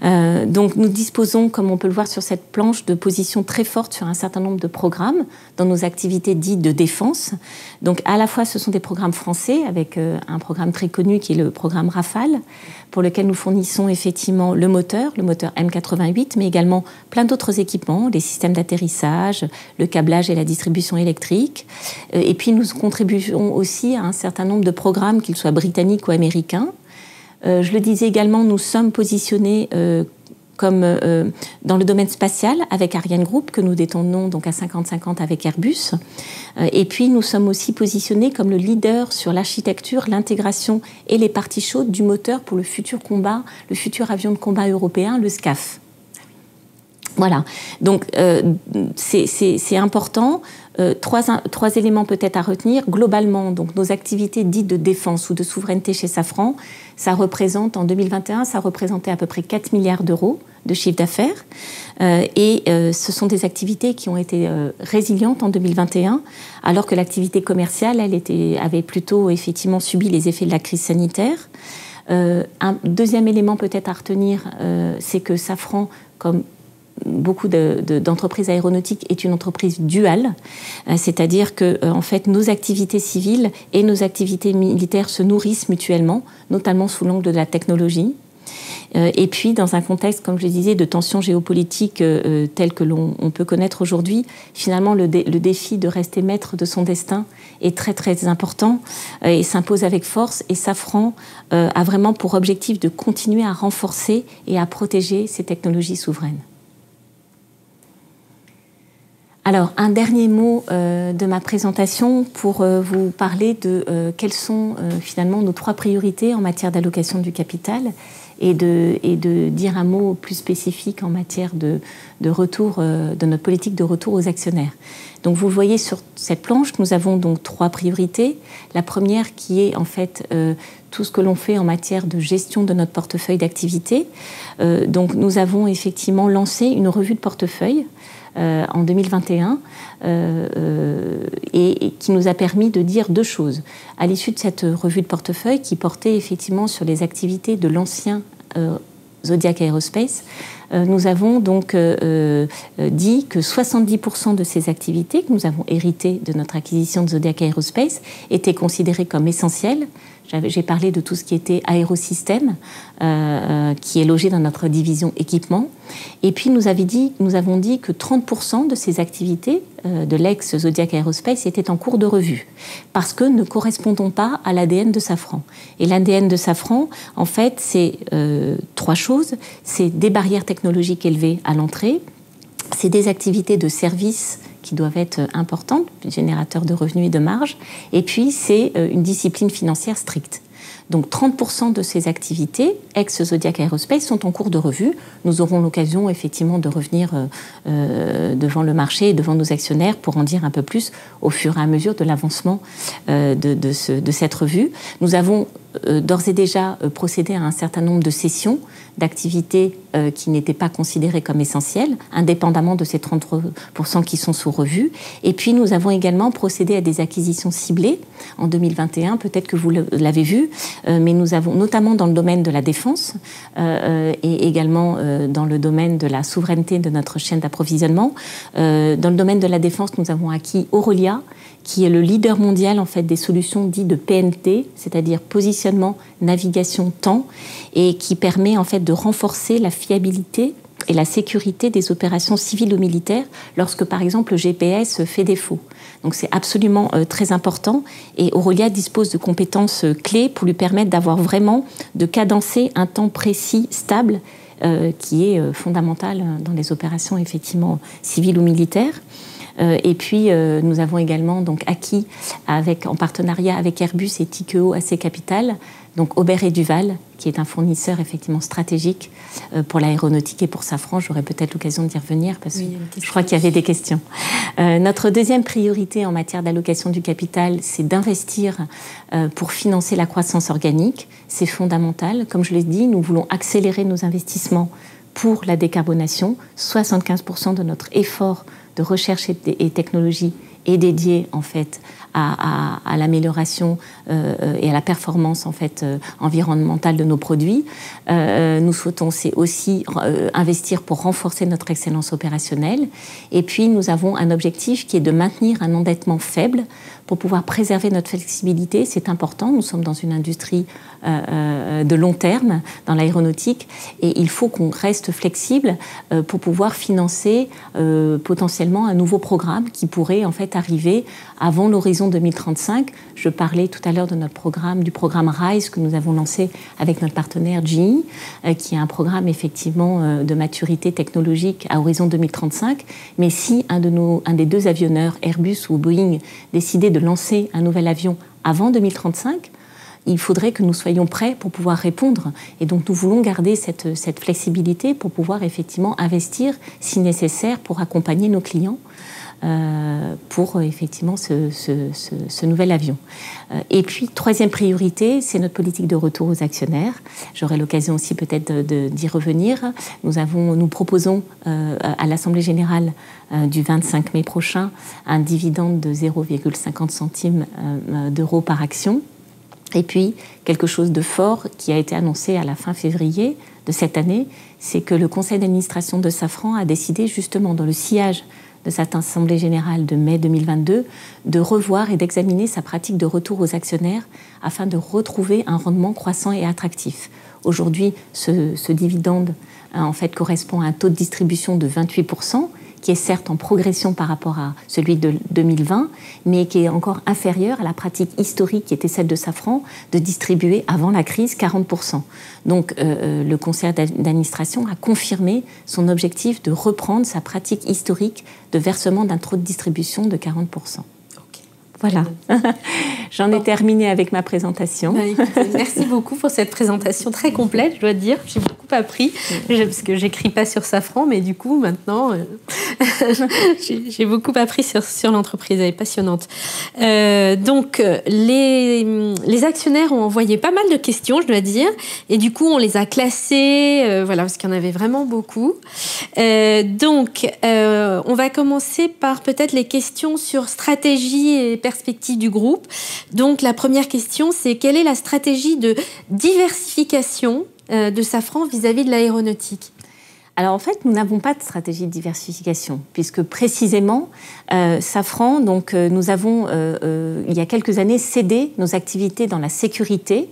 Donc nous disposons, comme on peut le voir sur cette planche, de positions très fortes sur un certain nombre de programmes dans nos activités dites de défense. Donc à la fois ce sont des programmes français, avec un programme très connu qui est le programme Rafale, pour lequel nous fournissons effectivement le moteur M88, mais également plein d'autres équipements, les systèmes d'atterrissage, le câblage et la distribution électrique. Et puis nous contribuons aussi à un certain nombre de programmes, qu'ils soient britanniques ou américains. Je le disais également, nous sommes positionnés comme dans le domaine spatial avec Ariane Group, que nous détenons donc à 50-50 avec Airbus. Et puis nous sommes aussi positionnés comme le leader sur l'architecture, l'intégration et les parties chaudes du moteur pour le futur combat, le futur avion de combat européen, le SCAF. Voilà, donc c'est important. Trois éléments peut-être à retenir. Globalement, donc, nos activités dites de défense ou de souveraineté chez Safran, ça représente, en 2021, ça représentait à peu près 4 milliards d'euros de chiffre d'affaires. Ce sont des activités qui ont été résilientes en 2021, alors que l'activité commerciale, avait plutôt effectivement subi les effets de la crise sanitaire. Un deuxième élément peut-être à retenir, c'est que Safran, comme beaucoup d'entreprises aéronautiques, est une entreprise duale, c'est-à-dire que en fait nos activités civiles et nos activités militaires se nourrissent mutuellement, notamment sous l'angle de la technologie. Et puis dans un contexte, comme je le disais, de tensions géopolitiques telles que l'on peut connaître aujourd'hui, finalement le défi de rester maître de son destin est très très important et s'impose avec force, et Safran a vraiment pour objectif de continuer à renforcer et à protéger ces technologies souveraines. Alors, un dernier mot de ma présentation pour vous parler de quelles sont finalement nos 3 priorités en matière d'allocation du capital et de dire un mot plus spécifique en matière de retour, de notre politique de retour aux actionnaires. Donc, vous le voyez sur cette planche, nous avons donc 3 priorités. La première qui est en fait tout ce que l'on fait en matière de gestion de notre portefeuille d'activité. Donc, nous avons effectivement lancé une revue de portefeuille en 2021 et qui nous a permis de dire 2 choses. À l'issue de cette revue de portefeuille qui portait effectivement sur les activités de l'ancien Zodiac Aerospace, nous avons donc dit que 70% de ces activités que nous avons héritées de notre acquisition de Zodiac Aerospace étaient considérées comme essentielles. J'ai parlé de tout ce qui était aérosystème, qui est logé dans notre division équipement. Et puis nous avons dit que 30% de ces activités de l'ex-Zodiac Aerospace étaient en cours de revue, parce que ne correspondant pas à l'ADN de Safran. Et l'ADN de Safran, en fait, c'est 3 choses. C'est des barrières technologiques élevées à l'entrée, c'est des activités de service qui doivent être importantes, générateurs de revenus et de marge, et puis c'est une discipline financière stricte. Donc 30% de ces activités, ex-Zodiac Aerospace, sont en cours de revue. Nous aurons l'occasion effectivement de revenir devant le marché et devant nos actionnaires pour en dire un peu plus au fur et à mesure de l'avancement de cette revue. Nous avons d'ores et déjà procédé à un certain nombre de cessions d'activités qui n'étaient pas considérées comme essentielles, indépendamment de ces 30% qui sont sous revue. Et puis nous avons également procédé à des acquisitions ciblées en 2021, peut-être que vous l'avez vu, mais nous avons notamment dans le domaine de la défense et également dans le domaine de la souveraineté de notre chaîne d'approvisionnement. Dans le domaine de la défense, nous avons acquis Aurelia, qui est le leader mondial en fait des solutions dites de PNT, c'est-à-dire positionnement, navigation, temps, et qui permet en fait de renforcer la fiabilité et la sécurité des opérations civiles ou militaires lorsque par exemple le GPS fait défaut. Donc c'est absolument très important et Aurelia dispose de compétences clés pour lui permettre d'avoir vraiment de cadencer un temps précis, stable, qui est fondamental dans les opérations effectivement civiles ou militaires. Et puis nous avons également donc acquis en partenariat avec Airbus et Tikeo AC Capital, donc Aubert et Duval, qui est un fournisseur effectivement stratégique pour l'aéronautique et pour Safran. J'aurai peut-être l'occasion d'y revenir parce que je crois qu'il y avait des questions. Notre deuxième priorité en matière d'allocation du capital, c'est d'investir pour financer la croissance organique. C'est fondamental. Comme je l'ai dit, nous voulons accélérer nos investissements pour la décarbonation. 75% de notre effort de recherche et technologie est dédié en fait à l'amélioration et à la performance en fait environnementale de nos produits. Nous souhaitons aussi investir pour renforcer notre excellence opérationnelle. Et puis nous avons un objectif qui est de maintenir un endettement faible pour pouvoir préserver notre flexibilité. C'est important. Nous sommes dans une industrie de long terme dans l'aéronautique et il faut qu'on reste flexible pour pouvoir financer potentiellement un nouveau programme qui pourrait en fait arriver avant l'horizon 2035. Je parlais tout à l'heure de du programme RISE que nous avons lancé avec notre partenaire GE, qui est un programme effectivement de maturité technologique à horizon 2035. Mais si un des 2 avionneurs, Airbus ou Boeing, décidait de lancer un nouvel avion avant 2035, il faudrait que nous soyons prêts pour pouvoir répondre. Et donc nous voulons garder cette flexibilité pour pouvoir effectivement investir si nécessaire pour accompagner nos clients pour effectivement ce nouvel avion. Et puis, troisième priorité, c'est notre politique de retour aux actionnaires. J'aurai l'occasion aussi peut-être d'y revenir. Nous proposons à l'Assemblée générale du 25 mai prochain un dividende de 0,50 centimes d'euros par action. Et puis, quelque chose de fort qui a été annoncé à la fin février de cette année, c'est que le conseil d'administration de Safran a décidé justement dans le sillage de cette Assemblée générale de mai 2022 de revoir et d'examiner sa pratique de retour aux actionnaires afin de retrouver un rendement croissant et attractif. Aujourd'hui, ce dividende en fait correspond à un taux de distribution de 28%, qui est certes en progression par rapport à celui de 2020, mais qui est encore inférieur à la pratique historique qui était celle de Safran, de distribuer avant la crise 40%. Donc le conseil d'administration a confirmé son objectif de reprendre sa pratique historique de versement d'un taux de distribution de 40%. Voilà, j'en ai terminé avec ma présentation. Merci beaucoup pour cette présentation très complète, je dois dire. J'ai beaucoup appris, parce que j'écris pas sur Safran, mais du coup, maintenant, j'ai beaucoup appris sur l'entreprise, elle est passionnante. Donc, les actionnaires ont envoyé pas mal de questions, je dois dire, et du coup, on les a classées, voilà, parce qu'il y en avait vraiment beaucoup. Donc, on va commencer par peut-être les questions sur stratégie et perspective du groupe. Donc la première question, c'est quelle est la stratégie de diversification de Safran vis-à-vis de l'aéronautique ? Alors en fait, nous n'avons pas de stratégie de diversification, puisque précisément, Safran, donc, nous avons, il y a quelques années, cédé nos activités dans la sécurité,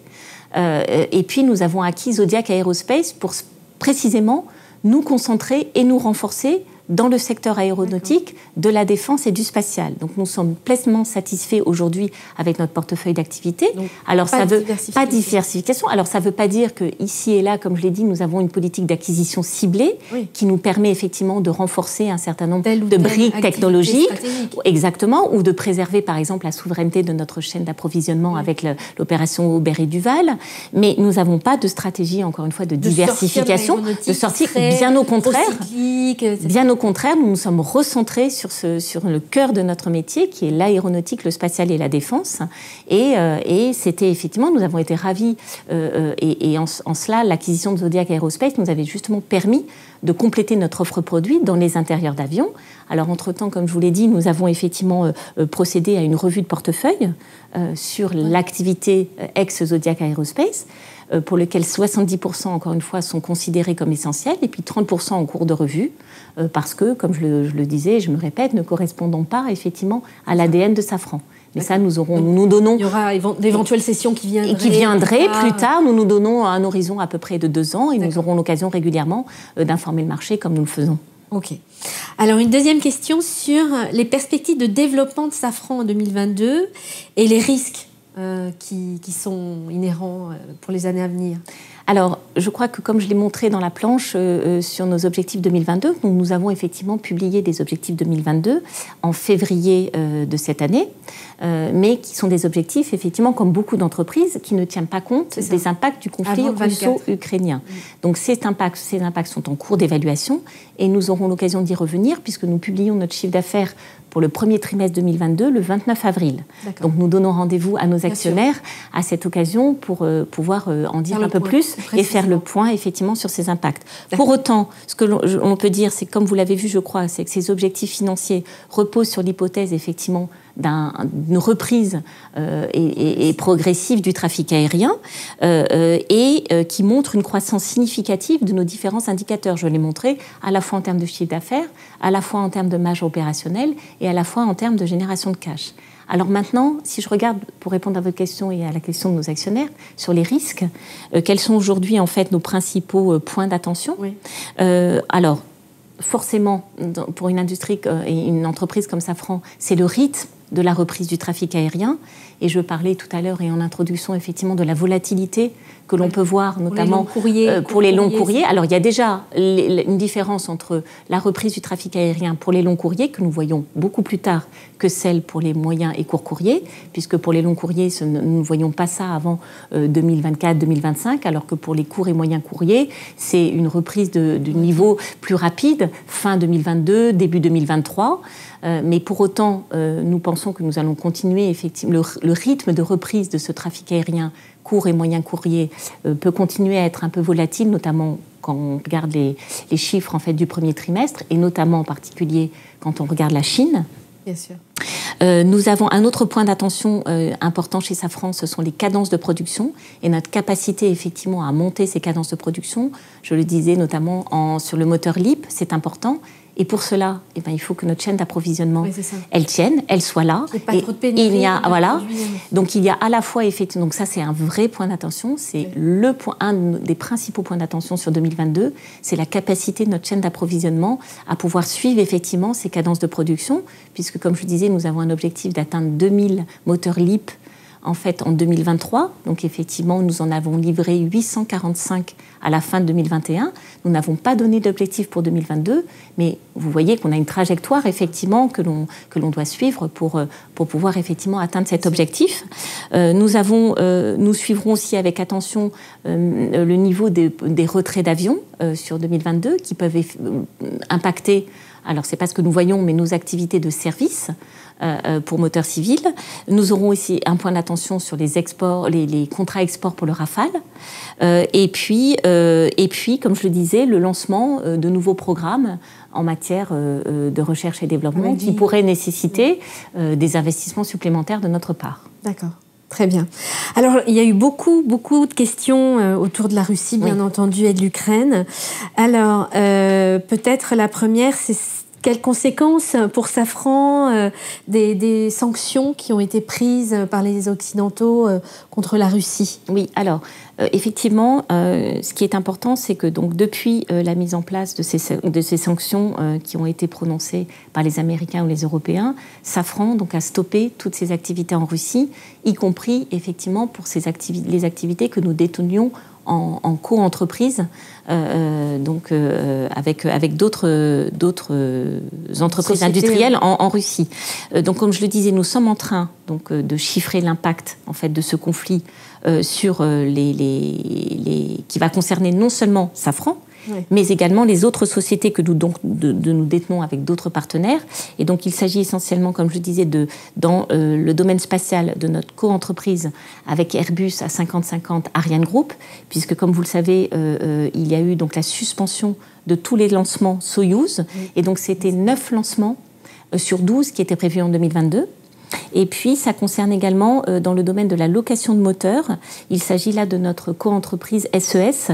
et puis nous avons acquis Zodiac Aerospace pour précisément nous concentrer et nous renforcer dans le secteur aéronautique, de la défense et du spatial. Donc nous sommes pleinement satisfaits aujourd'hui avec notre portefeuille d'activités. Alors ça veut pas diversification. Alors ça veut pas dire que ici et là, comme je l'ai dit, nous avons une politique d'acquisition ciblée qui nous permet effectivement de renforcer un certain nombre de briques technologiques, exactement, ou de préserver par exemple la souveraineté de notre chaîne d'approvisionnement avec l'opération Aubert et Duval. Mais nous n'avons pas de stratégie, encore une fois, de diversification, de sortir. Bien au contraire. Bien au contraire, nous nous sommes recentrés sur le cœur de notre métier, qui est l'aéronautique, le spatial et la défense. Et c'était effectivement, nous avons été ravis. Et en cela, l'acquisition de Zodiac Aerospace nous avait justement permis de compléter notre offre produit dans les intérieurs d'avions. Alors, entre-temps, comme je vous l'ai dit, nous avons effectivement procédé à une revue de portefeuille sur l'activité ex-Zodiac Aerospace, pour lequel 70%, encore une fois, sont considérés comme essentiels, et puis 30% en cours de revue, parce que, comme je le disais, je me répète, ne correspondant pas effectivement à l'ADN de Safran. Mais ça, nous nous donnons... Il y aura d'éventuelles sessions qui viendraient plus tard. Nous nous donnons un horizon à peu près de 2 ans, et nous aurons l'occasion régulièrement d'informer le marché comme nous le faisons. Ok. Alors, une deuxième question sur les perspectives de développement de Safran en 2022 et les risques qui sont inhérents pour les années à venir. Alors, je crois que comme je l'ai montré dans la planche sur nos objectifs 2022, nous avons effectivement publié des objectifs 2022 en février de cette année, mais qui sont des objectifs, effectivement, comme beaucoup d'entreprises, qui ne tiennent pas compte des impacts du conflit russo-ukrainien. Donc, ces impacts sont en cours d'évaluation et nous aurons l'occasion d'y revenir puisque nous publions notre chiffre d'affaires pour le premier trimestre 2022, le 29 avril. Donc nous donnons rendez-vous à nos actionnaires à cette occasion pour pouvoir en dire un peu plus et faire le point effectivement sur ces impacts. Pour autant, ce que l'on peut dire, c'est comme vous l'avez vu, je crois, c'est que ces objectifs financiers reposent sur l'hypothèse effectivement d'une reprise et progressive du trafic aérien et qui montre une croissance significative de nos différents indicateurs. Je l'ai montré à la fois en termes de chiffre d'affaires, à la fois en termes de marge opérationnelle et à la fois en termes de génération de cash. Alors maintenant, si je regarde, pour répondre à votre question et à la question de nos actionnaires, sur les risques, quels sont aujourd'hui en fait nos principaux points d'attention ? Alors, forcément, pour une industrie et une entreprise comme Safran, c'est le rythme de la reprise du trafic aérien. Et je parlais tout à l'heure et en introduction effectivement de la volatilité que l'on peut voir, notamment pour les longs courriers. Alors il y a déjà une différence entre la reprise du trafic aérien pour les longs courriers, que nous voyons beaucoup plus tard que celle pour les moyens et courts courriers, puisque pour les longs courriers, nous ne voyons pas ça avant 2024-2025, alors que pour les courts et moyens courriers, c'est une reprise du niveau plus rapide, fin 2022, début 2023. Mais pour autant, nous pensons que nous allons continuer, effectivement, le rythme de reprise de ce trafic aérien court et moyen courrier peut continuer à être un peu volatile, notamment quand on regarde les chiffres en fait, du premier trimestre, et notamment en particulier quand on regarde la Chine. Bien sûr. Nous avons un autre point d'attention important chez Safran, ce sont les cadences de production et notre capacité effectivement à monter ces cadences de production. Je le disais notamment sur le moteur LEAP, c'est important. Et pour cela, il faut que notre chaîne d'approvisionnement, elle tienne, elle soit là. Il n'y a pas trop de pénurie. Donc il y a à la fois, effectivement, donc ça c'est un vrai point d'attention, c'est un des principaux points d'attention sur 2022, c'est la capacité de notre chaîne d'approvisionnement à pouvoir suivre effectivement ces cadences de production, puisque comme je disais, nous avons un objectif d'atteindre 2000 moteurs LEAP en fait en 2023. Donc effectivement, nous en avons livré 845 à la fin de 2021. Nous n'avons pas donné d'objectif pour 2022, mais vous voyez qu'on a une trajectoire effectivement que l'on doit suivre pour pouvoir effectivement atteindre cet objectif. Nous suivrons aussi avec attention le niveau des retraits d'avions sur 2022 qui peuvent impacter. Alors, ce n'est pas ce que nous voyons, mais nos activités de service pour moteurs civils. Nous aurons aussi un point d'attention sur les exports, les contrats export pour le Rafale. Et puis, comme je le disais, le lancement de nouveaux programmes en matière de recherche et développement qui pourraient nécessiter des investissements supplémentaires de notre part. D'accord. Très bien. Alors, il y a eu beaucoup de questions autour de la Russie, bien entendu, et de l'Ukraine. Alors, peut-être la première, c'est quelles conséquences pour Safran des sanctions qui ont été prises par les Occidentaux contre la Russie? Oui, alors, effectivement, ce qui est important, c'est que donc, depuis la mise en place de ces sanctions qui ont été prononcées par les Américains ou les Européens, Safran donc, a stoppé toutes ses activités en Russie, y compris effectivement pour les activités que nous détenions en co-entreprise, avec d'autres entreprises industrielles en Russie. Donc, comme je le disais, nous sommes en train donc, de chiffrer l'impact en fait, de ce conflit sur qui va concerner non seulement Safran, mais également les autres sociétés que nous détenons avec d'autres partenaires. Et donc, il s'agit essentiellement, comme je le disais, dans le domaine spatial de notre co-entreprise avec Airbus à 50-50 Ariane Group, puisque, comme vous le savez, il y a eu donc la suspension de tous les lancements Soyouz. Et donc, c'était 9 lancements sur 12 qui étaient prévus en 2022. Et puis, ça concerne également dans le domaine de la location de moteurs. Il s'agit là de notre co-entreprise SES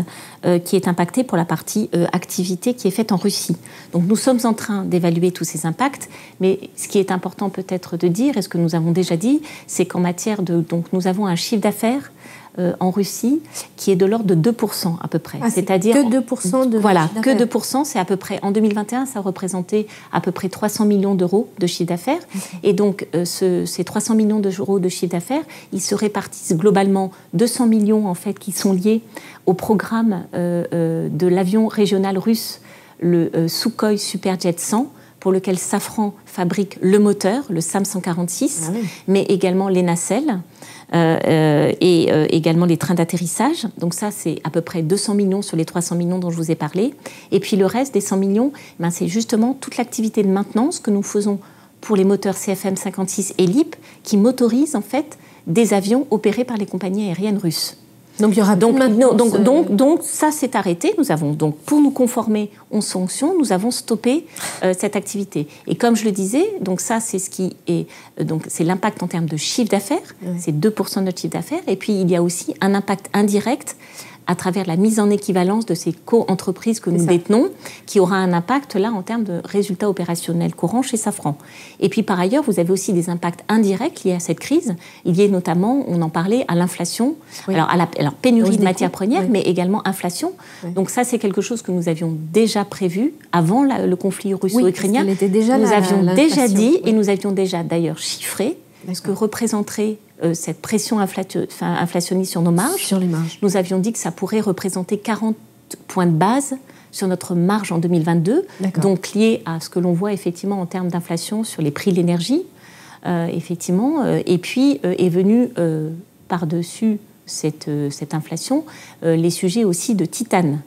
qui est impactée pour la partie activité qui est faite en Russie. Donc, nous sommes en train d'évaluer tous ces impacts. Mais ce qui est important peut-être de dire, et ce que nous avons déjà dit, c'est qu'en matière de... Donc, nous avons un chiffre d'affaires en Russie qui est de l'ordre de 2% à peu près. C'est-à-dire que 2% de voilà, que 2%, c'est à peu près... En 2021, ça représentait à peu près 300 millions d'euros de chiffre d'affaires. Et donc, ces 300 millions d'euros de chiffre d'affaires, ils se répartissent globalement 200 millions, en fait, qui sont liés au programme de l'avion régional russe, le Sukhoi Superjet 100, pour lequel Safran fabrique le moteur, le SAM-146, mais également les nacelles et également les trains d'atterrissage. Donc ça, c'est à peu près 200 millions sur les 300 millions dont je vous ai parlé. Et puis le reste des 100 millions, c'est justement toute l'activité de maintenance que nous faisons pour les moteurs CFM56 et LEAP qui motorisent en fait des avions opérés par les compagnies aériennes russes. Donc il y aura donc ça s'est arrêté. Nous avons donc pour nous conformer aux sanctions, nous avons stoppé cette activité. Et comme je le disais, donc ça c'est ce qui est donc c'est l'impact en termes de chiffre d'affaires, c'est 2% de notre chiffre d'affaires. Et puis il y a aussi un impact indirect à travers la mise en équivalence de ces co-entreprises que nous détenons, qui aura un impact là en termes de résultats opérationnels courants chez Safran. Et puis par ailleurs, vous avez aussi des impacts indirects liés à cette crise, liés notamment, on en parlait, à l'inflation, alors à la pénurie de matières premières, mais également inflation. Donc ça, c'est quelque chose que nous avions déjà prévu avant le conflit russo-ukrainien. Nous avions déjà dit, et nous avions déjà d'ailleurs chiffré, ce que représenterait cette pression inflationniste sur nos marges. Sur les marges. Nous avions dit que ça pourrait représenter 40 points de base sur notre marge en 2022, donc lié à ce que l'on voit effectivement en termes d'inflation sur les prix de l'énergie, effectivement. Et puis est venu par-dessus cette inflation les sujets aussi de titane,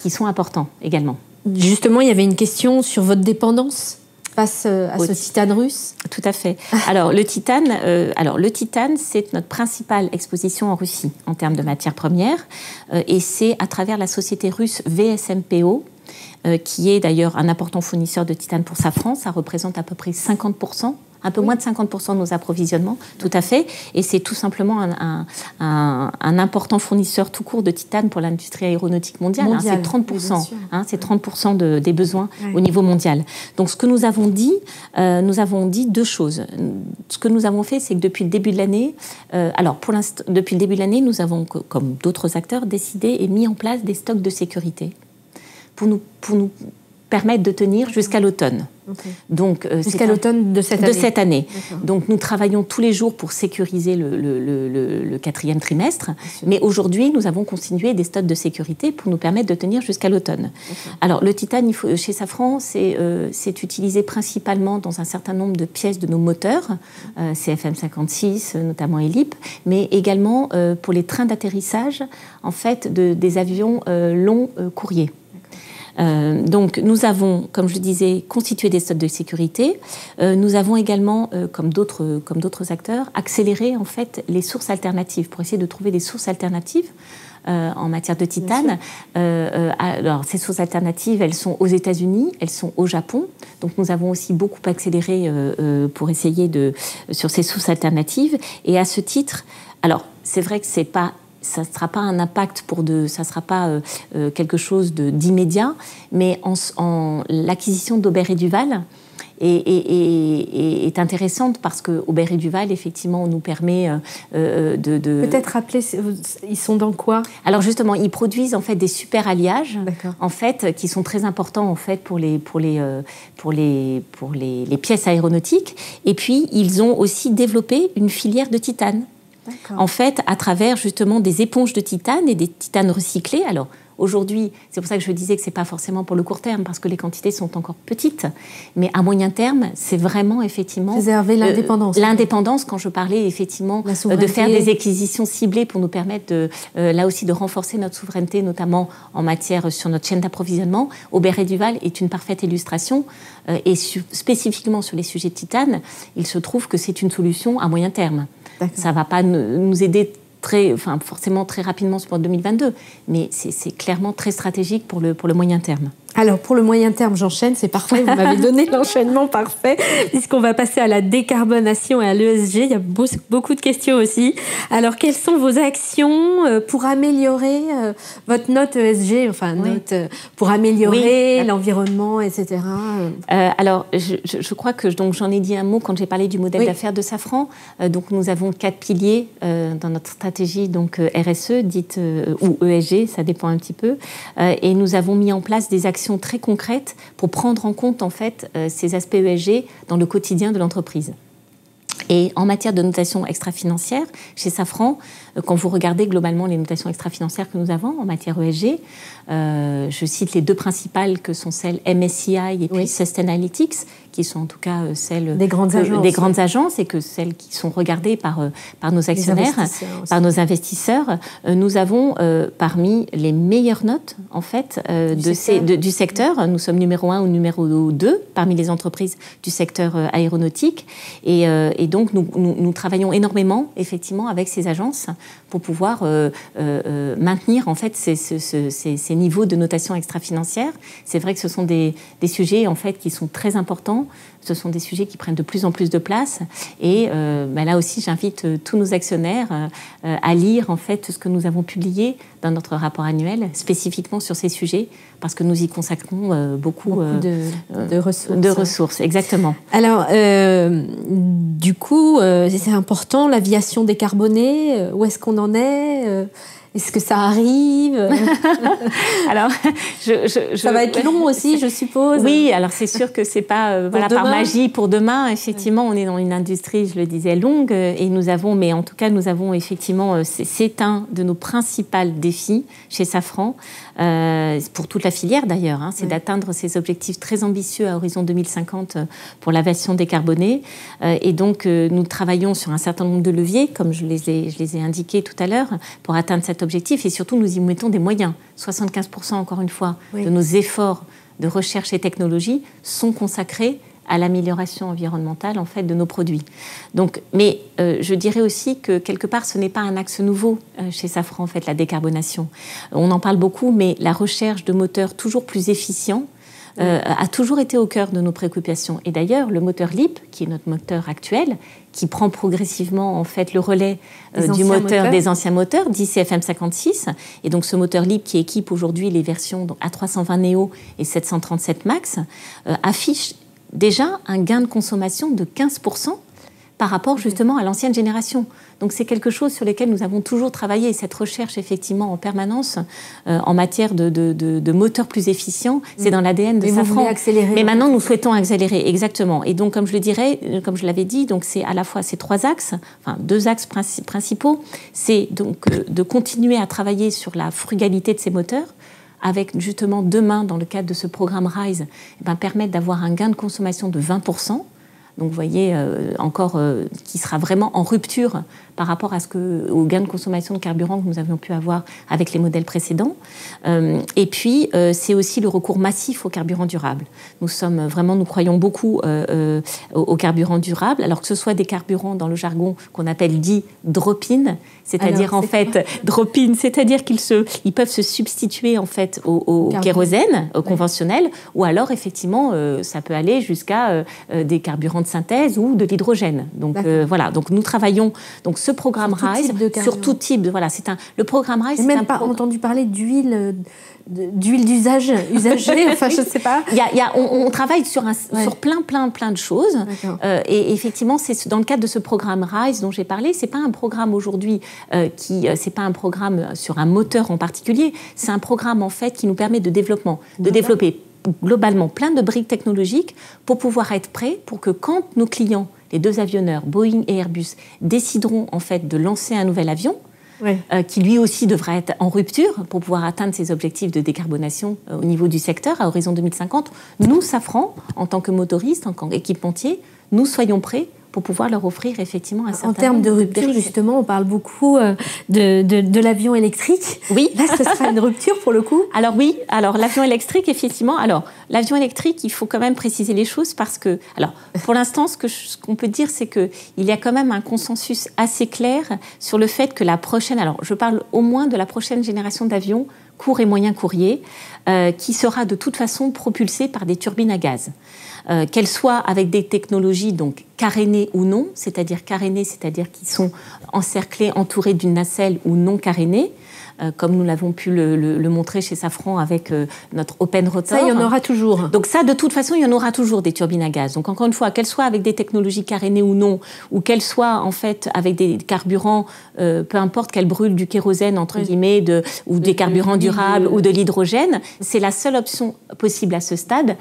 qui sont importants également. Justement, il y avait une question sur votre dépendance face à ce titane russe. Tout à fait. Alors, le titane, c'est notre principale exposition en Russie en termes de matières premières. Et c'est à travers la société russe VSMPO, qui est d'ailleurs un important fournisseur de titane pour Safran. Ça représente à peu près 50% un peu moins de 50% de nos approvisionnements, tout à fait. Et c'est tout simplement un important fournisseur tout court de titane pour l'industrie aéronautique mondiale. C'est 30%. C'est 30% des besoins au niveau mondial. Donc, ce que nous avons dit 2 choses. Ce que nous avons fait, c'est que depuis le début de l'année, depuis le début de l'année, nous avons, comme d'autres acteurs, décidé et mis en place des stocks de sécurité pour nous permettre de tenir jusqu'à l'automne. Donc, jusqu'à l'automne de cette année. Donc nous travaillons tous les jours pour sécuriser le 4e trimestre, mais aujourd'hui nous avons constitué des stocks de sécurité pour nous permettre de tenir jusqu'à l'automne. Alors le titane chez Safran, c'est utilisé principalement dans un certain nombre de pièces de nos moteurs, CFM56 notamment et LEAP, mais également pour les trains d'atterrissage en fait des avions longs courriers. Donc nous avons, comme je disais, constitué des stocks de sécurité. Nous avons également, comme d'autres acteurs, accéléré en fait les sources alternatives pour essayer de trouver des sources alternatives en matière de titane. Alors ces sources alternatives, elles sont aux États-Unis, elles sont au Japon. Donc nous avons aussi beaucoup accéléré pour essayer sur ces sources alternatives. Et à ce titre, alors c'est vrai que ça ne sera pas un impact ça ne sera pas quelque chose d'immédiat, mais l'acquisition d'Aubert & Duval est intéressante parce que Aubert & Duval, effectivement, nous permet de... Peut-être rappeler, ils sont dans quoi? Alors justement, ils produisent en fait des super alliages, en fait, qui sont très importants en fait pour les pièces aéronautiques. Et puis, ils ont aussi développé une filière de titane. En fait, à travers justement des éponges de titane et des titanes recyclés. Alors aujourd'hui, c'est pour ça que je disais que c'est pas forcément pour le court terme parce que les quantités sont encore petites, mais à moyen terme, c'est vraiment effectivement préserver l'indépendance. L'indépendance, quand je parlais effectivement de faire des acquisitions ciblées pour nous permettre là aussi de renforcer notre souveraineté, notamment en matière sur notre chaîne d'approvisionnement. Aubert & Duval est une parfaite illustration et spécifiquement sur les sujets de titane, il se trouve que c'est une solution à moyen terme. Ça ne va pas nous aider forcément très rapidement pour 2022, mais c'est clairement très stratégique pour le moyen terme. Alors, pour le moyen terme, j'enchaîne, c'est parfait, vous m'avez donné l'enchaînement parfait, puisqu'on va passer à la décarbonation et à l'ESG. Il y a beaucoup de questions aussi. Alors, quelles sont vos actions pour améliorer votre note ESG, pour améliorer l'environnement, etc. Alors, je crois que j'en ai dit un mot quand j'ai parlé du modèle d'affaires de Safran. Donc, nous avons 4 piliers dans notre stratégie, donc RSE, dite ou ESG, ça dépend un petit peu. Et nous avons mis en place des actions très concrètes pour prendre en compte en fait ces aspects ESG dans le quotidien de l'entreprise. Et en matière de notation extra-financière, chez Safran, quand vous regardez globalement les notations extra-financières que nous avons en matière ESG, je cite les 2 principales que sont celles MSCI et puis Sustainalytics, qui sont en tout cas celles des grandes agences et que celles qui sont regardées par nos actionnaires, par nos investisseurs. Nous avons parmi les meilleures notes en fait du secteur. Nous sommes numéro 1 ou numéro 2 parmi les entreprises du secteur aéronautique et donc nous travaillons énormément effectivement avec ces agences pour pouvoir maintenir en fait ces niveaux de notation extra-financière. C'est vrai que ce sont des sujets en fait qui sont très importants. Ce sont des sujets qui prennent de plus en plus de place et là aussi j'invite tous nos actionnaires à lire en fait ce que nous avons publié dans notre rapport annuel spécifiquement sur ces sujets parce que nous y consacrons beaucoup de ressources. De ressources, exactement. Alors du coup c'est important l'aviation décarbonée, où est-ce qu'on en est Est-ce que ça arrive? Alors, ça va être long aussi, je suppose. Oui, alors c'est sûr que c'est pas par magie pour demain. Effectivement, on est dans une industrie, je le disais, longue, et nous avons effectivement, c'est un de nos principaux défis chez Safran, pour toute la filière d'ailleurs, c'est d'atteindre ces objectifs très ambitieux à horizon 2050 pour l'aviation décarbonée. Et donc, nous travaillons sur un certain nombre de leviers, comme je les ai indiqués tout à l'heure, pour atteindre cet objectif et surtout nous y mettons des moyens. 75% encore une fois de nos efforts de recherche et technologie sont consacrés à l'amélioration environnementale en fait de nos produits. Donc, mais je dirais aussi que quelque part ce n'est pas un axe nouveau chez Safran en fait la décarbonation. On en parle beaucoup, mais la recherche de moteurs toujours plus efficients a toujours été au cœur de nos préoccupations. Et d'ailleurs, le moteur LEAP, qui est notre moteur actuel, qui prend progressivement en fait le relais du moteur des anciens moteurs, dit CFM56. Et donc ce moteur LEAP qui équipe aujourd'hui les versions A320 Neo et 737 Max affiche déjà un gain de consommation de 15% par rapport justement à l'ancienne génération. Donc c'est quelque chose sur lequel nous avons toujours travaillé, cette recherche effectivement en permanence en matière de moteurs plus efficients, c'est dans l'ADN de Safran. Mais maintenant nous souhaitons accélérer, exactement. Et donc comme je l'avais dit, donc c'est à la fois ces 3 axes, enfin 2 axes principaux, c'est donc de continuer à travailler sur la frugalité de ces moteurs, avec justement demain, dans le cadre de ce programme RISE, permettre d'avoir un gain de consommation de 20%. Donc vous voyez, qui sera vraiment en rupture par rapport au gain de consommation de carburant que nous avions pu avoir avec les modèles précédents. Et puis, c'est aussi le recours massif au carburant durable. Nous croyons beaucoup au carburant durable, alors que ce soit des carburants dans le jargon qu'on appelle dit drop-in, c'est-à-dire drop-in, c'est-à-dire qu'ils peuvent se substituer en fait au kérosène, au conventionnel, ou alors effectivement, ça peut aller jusqu'à des carburants de synthèse ou de l'hydrogène. Donc voilà, donc nous travaillons donc ce programme RISE sur tout type de le programme RISE. J'ai même pas entendu parler d'huile usagée, enfin je sais pas. On travaille sur plein de choses. Et effectivement, c'est dans le cadre de ce programme RISE dont j'ai parlé, c'est pas un programme aujourd'hui c'est pas un programme sur un moteur en particulier, c'est un programme en fait qui nous permet de développer globalement plein de briques technologiques pour pouvoir être prêts pour que quand nos clients, les 2 avionneurs, Boeing et Airbus, décideront en fait de lancer un nouvel avion, qui lui aussi devra être en rupture pour pouvoir atteindre ses objectifs de décarbonation au niveau du secteur à horizon 2050, nous, Safran, en tant que motoristes, en tant qu'équipementiers, nous soyons prêts pour pouvoir leur offrir effectivement un certain nombre de... En termes de rupture, justement, on parle beaucoup de l'avion électrique. Oui. Là, ce sera une rupture pour le coup. Alors oui, l'avion électrique, effectivement. Alors, l'avion électrique, il faut quand même préciser les choses parce que... Alors, pour l'instant, ce qu'on peut dire, c'est qu'il y a quand même un consensus assez clair sur le fait que la prochaine... Alors, je parle au moins de la prochaine génération d'avions court et moyen courrier, qui sera de toute façon propulsée par des turbines à gaz. Qu'elles soient avec des technologies donc carénées ou non, c'est-à-dire carénées, c'est-à-dire qui sont encerclées, entourées d'une nacelle ou non carénées, comme nous l'avons pu le montrer chez Safran avec notre Open Rotor. Ça, il y en aura toujours. Donc ça, de toute façon, il y en aura toujours des turbines à gaz. Donc encore une fois, qu'elles soient avec des technologies carénées ou non, ou qu'elles soient en fait avec des carburants, peu importe qu'elles brûlent du kérosène, entre guillemets, ou des carburants durables ou de l'hydrogène, c'est la seule option possible à ce stade.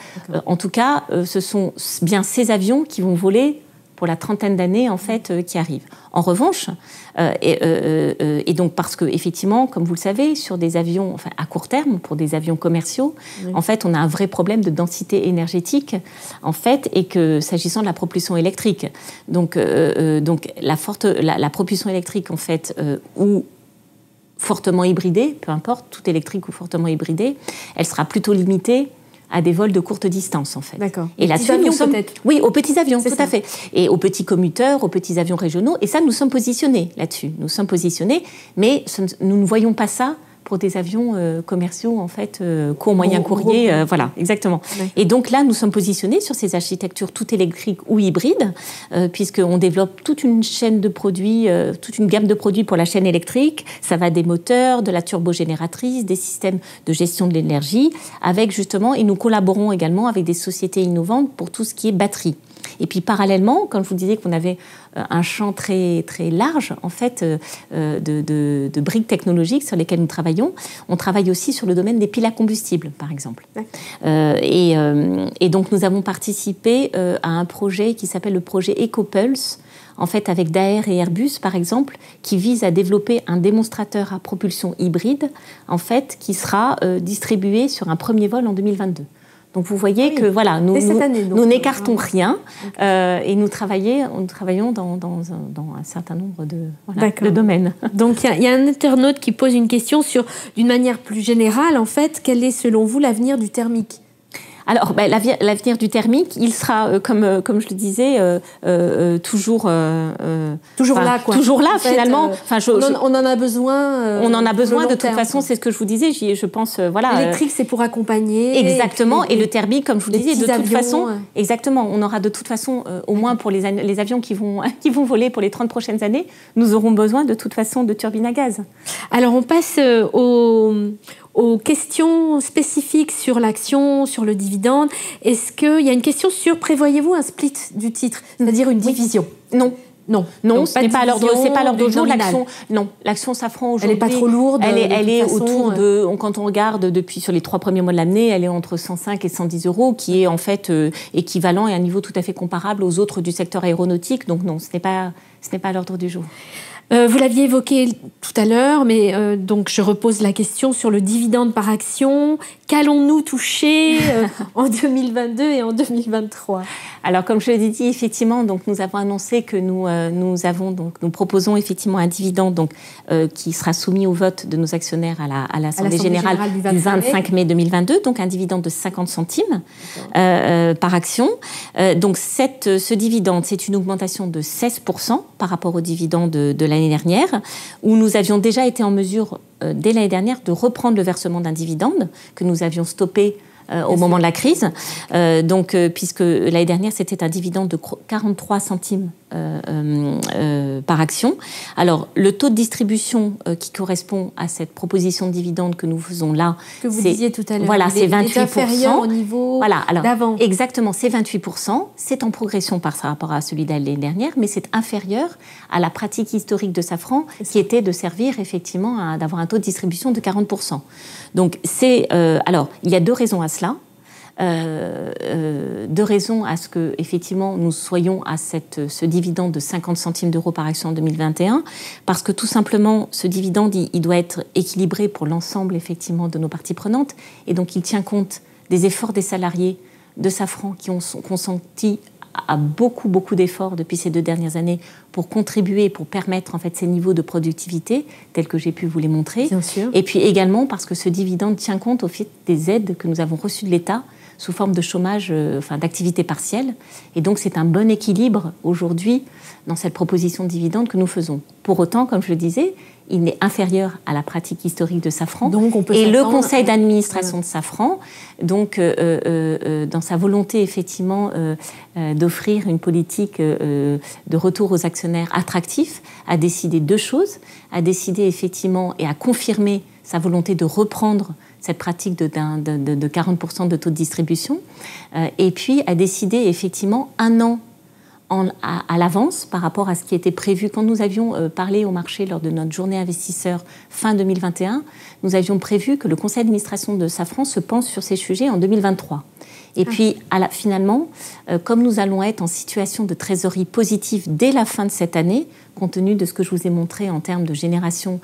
En tout cas, ce sont bien ces avions qui vont voler pour la trentaine d'années en fait qui arrivent. En revanche, et donc parce que effectivement, comme vous le savez, sur des avions à court terme, pour des avions commerciaux, en fait, on a un vrai problème de densité énergétique, en fait, et que s'agissant de la propulsion électrique, donc la propulsion électrique en fait ou fortement hybridée, peu importe, toute électrique ou fortement hybridée, elle sera plutôt limitée à des vols de courte distance, en fait. D'accord. Et là-dessus, nous sommes... peut-être. Oui, aux petits avions, tout à fait. Et aux petits commuteurs, aux petits avions régionaux. Et ça, nous sommes positionnés là-dessus. Nous sommes positionnés, mais nous ne voyons pas ça pour des avions commerciaux, en fait, court, moyen courrier. Voilà, exactement. Ouais. Et donc là, nous sommes positionnés sur ces architectures tout électriques ou hybrides, puisqu'on développe toute une chaîne de produits, toute une gamme de produits pour la chaîne électrique. Ça va des moteurs, de la turbogénératrice, des systèmes de gestion de l'énergie, avec justement, et nous collaborons également avec des sociétés innovantes pour tout ce qui est batterie. Et puis parallèlement, comme je vous disais qu'on avait un champ très, très large en fait, de briques technologiques sur lesquelles nous travaillons, on travaille aussi sur le domaine des piles à combustible, par exemple. Et donc nous avons participé à un projet qui s'appelle le projet EcoPulse, en fait avec Daher et Airbus, par exemple, qui vise à développer un démonstrateur à propulsion hybride, en fait, qui sera distribué sur un premier vol en 2022. Donc vous voyez que voilà, nous n'écartons rien et nous travaillons dans un certain nombre de domaines. Donc il y a un internaute qui pose une question sur, d'une manière plus générale, en fait, quel est selon vous l'avenir du thermique ? Alors, l'avenir du thermique, il sera, comme je le disais, toujours là, quoi. Toujours là, finalement. On en a besoin. On en a besoin de toute façon, c'est ce que je vous disais. Je pense, voilà. L'électrique, c'est pour accompagner. Exactement. Et le thermique, comme je vous disais, de toute façon, exactement. On aura de toute façon, au moins pour les avions qui vont voler pour les 30 prochaines années, nous aurons besoin de toute façon de turbines à gaz. Alors, on passe aux questions spécifiques sur l'action, sur le dividende. Est-ce qu'il y a une question sur, prévoyez-vous un split du titre, c'est-à-dire une division? Non. Non, ce n'est pas à l'ordre du jour. L'action Safran aujourd'hui, elle n'est pas trop lourde. Elle est autour de, quand on regarde depuis sur les 3 premiers mois de l'année, elle est entre 105 et 110 €, qui est en fait équivalent et un niveau tout à fait comparable aux autres du secteur aéronautique. Donc non, ce n'est pas à l'ordre du jour. Vous l'aviez évoqué tout à l'heure, mais donc je repose la question sur le dividende par action. Qu'allons-nous toucher en 2022 et en 2023? Alors, comme je l'ai dit, effectivement, donc nous avons annoncé que nous proposons effectivement un dividende qui sera soumis au vote de nos actionnaires à l'Assemblée générale du 25 mai 2022, donc un dividende de 50 centimes par action. Donc ce dividende, c'est une augmentation de 16% par rapport au dividende de l'année dernière, où nous avions déjà été en mesure, dès l'année dernière, de reprendre le versement d'un dividende que nous avions stoppé au moment de la crise. Puisque l'année dernière, c'était un dividende de 43 centimes par action. Alors, le taux de distribution qui correspond à cette proposition de dividende que nous faisons là, que vous disiez tout à l'heure, voilà, c'est 28%. Inférieur au niveau d'avant. Exactement, c'est 28%. C'est en progression par rapport à celui de l'année dernière, mais c'est inférieur à la pratique historique de Safran, qui était de servir effectivement d'avoir un taux de distribution de 40%. Donc, alors, il y a 2 raisons à cela. 2 raisons à ce que effectivement nous soyons à ce dividende de 50 centimes d'euros par action en 2021, parce que tout simplement ce dividende il doit être équilibré pour l'ensemble effectivement de nos parties prenantes, et donc il tient compte des efforts des salariés de Safran qui ont consenti à beaucoup d'efforts depuis ces 2 dernières années pour contribuer, pour permettre en fait ces niveaux de productivité tels que j'ai pu vous les montrer. Bien sûr. Et puis également parce que ce dividende tient compte au fait des aides que nous avons reçues de l'État sous forme de chômage, d'activité partielle. Et donc c'est un bon équilibre aujourd'hui dans cette proposition de dividende que nous faisons. Pour autant, comme je le disais, il est inférieur à la pratique historique de Safran. Donc on peut et le conseil d'administration de Safran, donc dans sa volonté effectivement d'offrir une politique de retour aux actionnaires attractif, a décidé 2 choses. A décidé effectivement et a confirmé sa volonté de reprendre cette pratique de 40% de taux de distribution, et puis a décidé effectivement 1 an à l'avance par rapport à ce qui était prévu. Quand nous avions parlé au marché lors de notre journée investisseur fin 2021, nous avions prévu que le conseil d'administration de Safran se penche sur ces sujets en 2023. Et puis, finalement, comme nous allons être en situation de trésorerie positive dès la fin de cette année, compte tenu de ce que je vous ai montré en termes de génération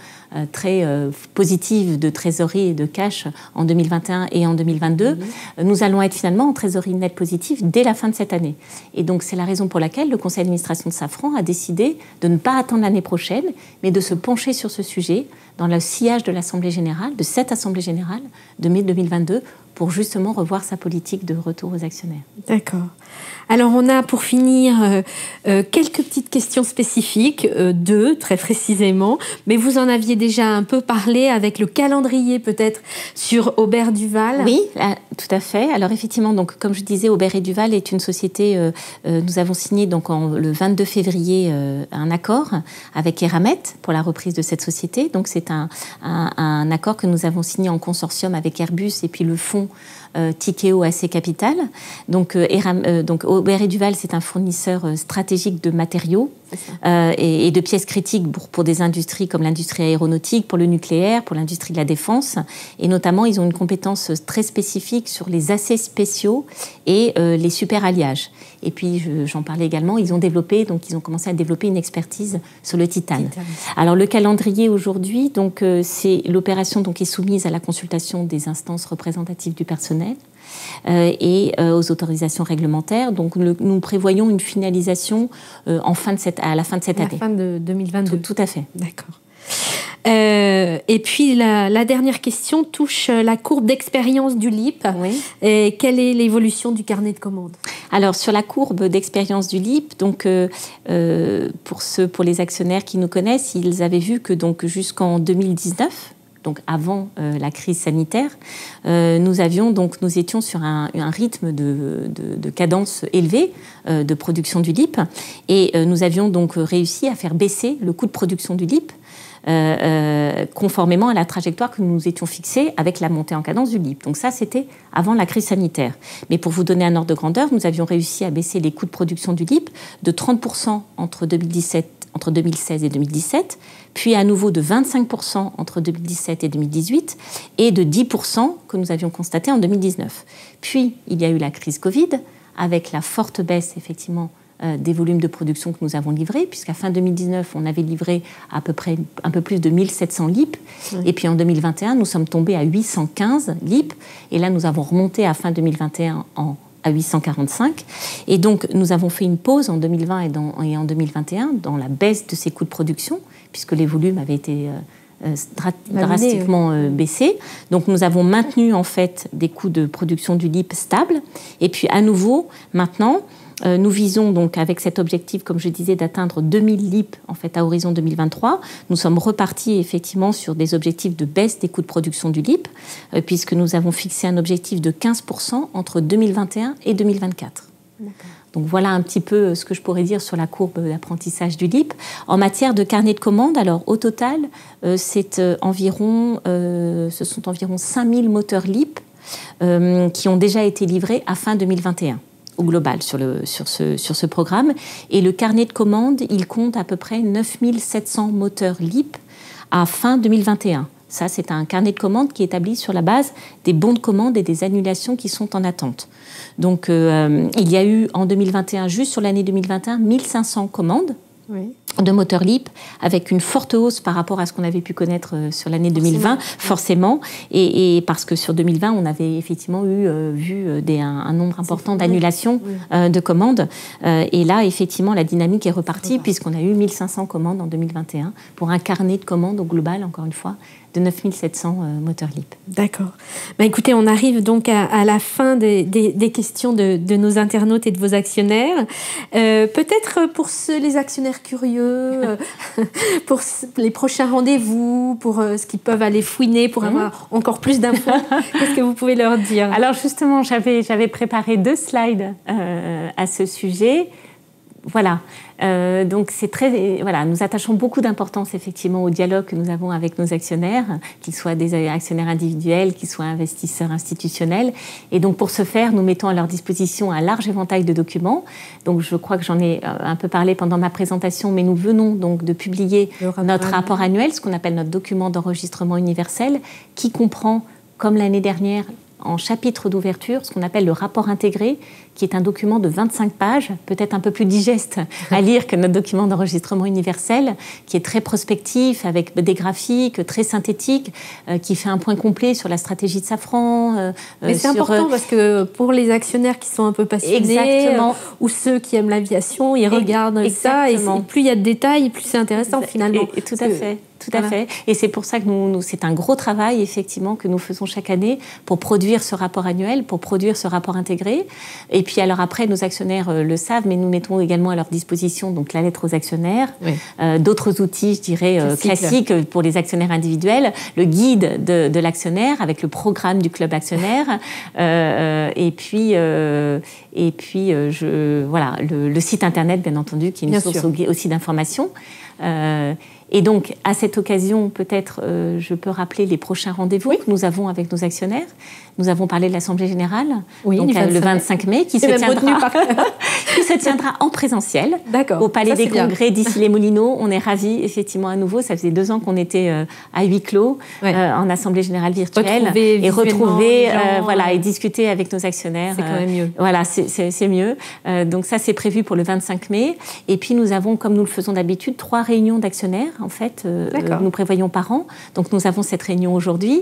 très positive de trésorerie et de cash en 2021 et en 2022, nous allons être finalement en trésorerie nette positive dès la fin de cette année. Et donc, c'est la raison pour laquelle le conseil d'administration de Safran a décidé de ne pas attendre l'année prochaine, mais de se pencher sur ce sujet dans le sillage de l'Assemblée générale, de cette Assemblée générale de mai 2022, pour justement revoir sa politique de retour aux actionnaires. D'accord. Alors, on a pour finir quelques petites questions spécifiques, 2 très précisément, mais vous en aviez déjà un peu parlé avec le calendrier peut-être sur Aubert & Duval. Oui, tout à fait. Alors effectivement, donc, comme je disais, Aubert & Duval est une société, nous avons signé donc, le 22 février un accord avec Eramet pour la reprise de cette société. Donc c'est un accord que nous avons signé en consortium avec Airbus et puis le fonds Tikeo AC Capital. Donc Aubert & Duval, c'est un fournisseur stratégique de matériaux et de pièces critiques pour des industries comme l'industrie aéronautique, pour le nucléaire, pour l'industrie de la défense. Et notamment, ils ont une compétence très spécifique sur les aciers spéciaux et les super-alliages. Et puis, j'en parlais également, ils ont commencé à développer une expertise sur le titane. Alors, le calendrier aujourd'hui, donc, l'opération est soumise à la consultation des instances représentatives du personnel et aux autorisations réglementaires. Donc, nous prévoyons une finalisation à la fin de cette année. À la fin de 2022. Tout à fait. D'accord. Et puis la dernière question touche la courbe d'expérience du LIP. Oui. Et quelle est l'évolution du carnet de commandes? Alors sur la courbe d'expérience du LIP, donc pour les actionnaires qui nous connaissent, ils avaient vu que donc jusqu'en 2019, donc avant la crise sanitaire, nous étions sur un rythme de cadence élevée de production du LIP, et nous avions donc réussi à faire baisser le coût de production du LIP conformément à la trajectoire que nous nous étions fixée avec la montée en cadence du LIP. Donc ça, c'était avant la crise sanitaire. Mais pour vous donner un ordre de grandeur, nous avions réussi à baisser les coûts de production du LIP de 30% entre 2016 et 2017, puis à nouveau de 25% entre 2017 et 2018, et de 10% que nous avions constaté en 2019. Puis, il y a eu la crise Covid, avec la forte baisse, effectivement, des volumes de production que nous avons livrés, puisqu'à fin 2019, on avait livré à peu près un peu plus de 1700 LIP, et puis en 2021, nous sommes tombés à 815 LIP, et là, nous avons remonté à fin 2021 à 845. Et donc, nous avons fait une pause en 2020 et en 2021 dans la baisse de ces coûts de production, puisque les volumes avaient été drastiquement baissés. Donc, nous avons maintenu, en fait, des coûts de production du LIP stables. Et puis, à nouveau, maintenant, nous visons donc avec cet objectif, comme je disais, d'atteindre 2000 LIP en fait, à horizon 2023. Nous sommes repartis effectivement sur des objectifs de baisse des coûts de production du LIP, puisque nous avons fixé un objectif de 15% entre 2021 et 2024. D'accord. Donc voilà un petit peu ce que je pourrais dire sur la courbe d'apprentissage du LIP. En matière de carnet de commandes, alors au total, ce sont environ 5000 moteurs LIP qui ont déjà été livrés à fin 2021. Au global sur ce programme. Et le carnet de commandes, il compte à peu près 9700 moteurs LIP à fin 2021. Ça, c'est un carnet de commandes qui est établi sur la base des bons de commande et des annulations qui sont en attente. Donc, il y a eu en 2021, juste sur l'année 2021, 1500 commandes de moteurs LIP, avec une forte hausse par rapport à ce qu'on avait pu connaître sur l'année 2020, forcément, et parce que sur 2020, on avait effectivement vu un nombre important d'annulations de commandes, et là, effectivement, la dynamique est repartie, puisqu'on a eu 1500 commandes en 2021, pour un carnet de commandes au global, encore une fois, de 9700 moteurs LIP. D'accord. Bah, écoutez, on arrive donc à la fin des questions de nos internautes et de vos actionnaires. Peut-être pour les actionnaires curieux, pour les prochains rendez-vous, pour ce qu'ils peuvent aller fouiner, pour avoir encore plus d'infos, qu'est-ce que vous pouvez leur dire? Alors justement, j'avais préparé 2 slides à ce sujet. Voilà, donc c'est nous attachons beaucoup d'importance effectivement au dialogue que nous avons avec nos actionnaires, qu'ils soient des actionnaires individuels, qu'ils soient investisseurs institutionnels. Et donc pour ce faire, nous mettons à leur disposition un large éventail de documents. Donc je crois que j'en ai un peu parlé pendant ma présentation, mais nous venons donc de publier notre rapport annuel, ce qu'on appelle notre document d'enregistrement universel, qui comprend, comme l'année dernière, en chapitre d'ouverture, ce qu'on appelle le rapport intégré, qui est un document de 25 pages, peut-être un peu plus digeste à lire que notre document d'enregistrement universel, qui est très prospectif, avec des graphiques, très synthétiques, qui fait un point complet sur la stratégie de Safran. Mais c'est important parce que pour les actionnaires qui sont un peu passionnés, ou ceux qui aiment l'aviation, ils regardent ça, et plus il y a de détails, plus c'est intéressant finalement. Tout à fait. Tout à fait. Et c'est pour ça que c'est un gros travail, effectivement, que nous faisons chaque année pour produire ce rapport annuel, pour produire ce rapport intégré. Et puis, alors après, nos actionnaires le savent, mais nous mettons également à leur disposition donc, la lettre aux actionnaires, d'autres outils, je dirais, classiques pour les actionnaires individuels, le guide de l'actionnaire avec le programme du club actionnaire, et puis le site internet, bien entendu, qui est une source aussi d'informations. Et donc, à cette occasion, peut-être, je peux rappeler les prochains rendez-vous que nous avons avec nos actionnaires. Nous avons parlé de l'Assemblée Générale, donc, le 25 mai, qui se tiendra en présentiel au Palais des Congrès d'Issy-les-Moulineaux. On est ravis, effectivement, à nouveau. Ça faisait 2 ans qu'on était à huis clos, en Assemblée Générale virtuelle. Retrouver et discuter avec nos actionnaires. C'est quand même mieux. Voilà, c'est mieux. Donc ça, c'est prévu pour le 25 mai. Et puis, nous avons, comme nous le faisons d'habitude, 3 réunions d'actionnaires, en fait, nous prévoyons par an. Donc, nous avons cette réunion aujourd'hui,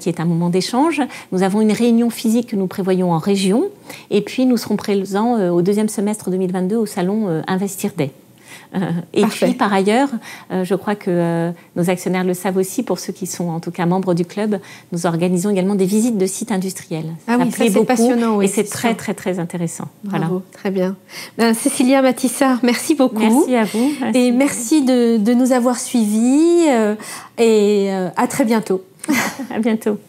qui est un moment d'échange. Nous avons une réunion physique que nous prévoyons en région. Et puis, nous serons présents au 2e semestre 2022 au salon Investir Day. Et Parfait. puis, par ailleurs, je crois que nos actionnaires le savent aussi, pour ceux qui sont en tout cas membres du club, nous organisons également des visites de sites industriels. Ah oui, ça plaît c'est beaucoup, passionnant. Oui, et c'est très, très, très intéressant. Bravo, voilà. très bien. Cécilia Matissart, merci beaucoup. Merci à vous. Et merci de nous avoir suivis et à très bientôt. À bientôt.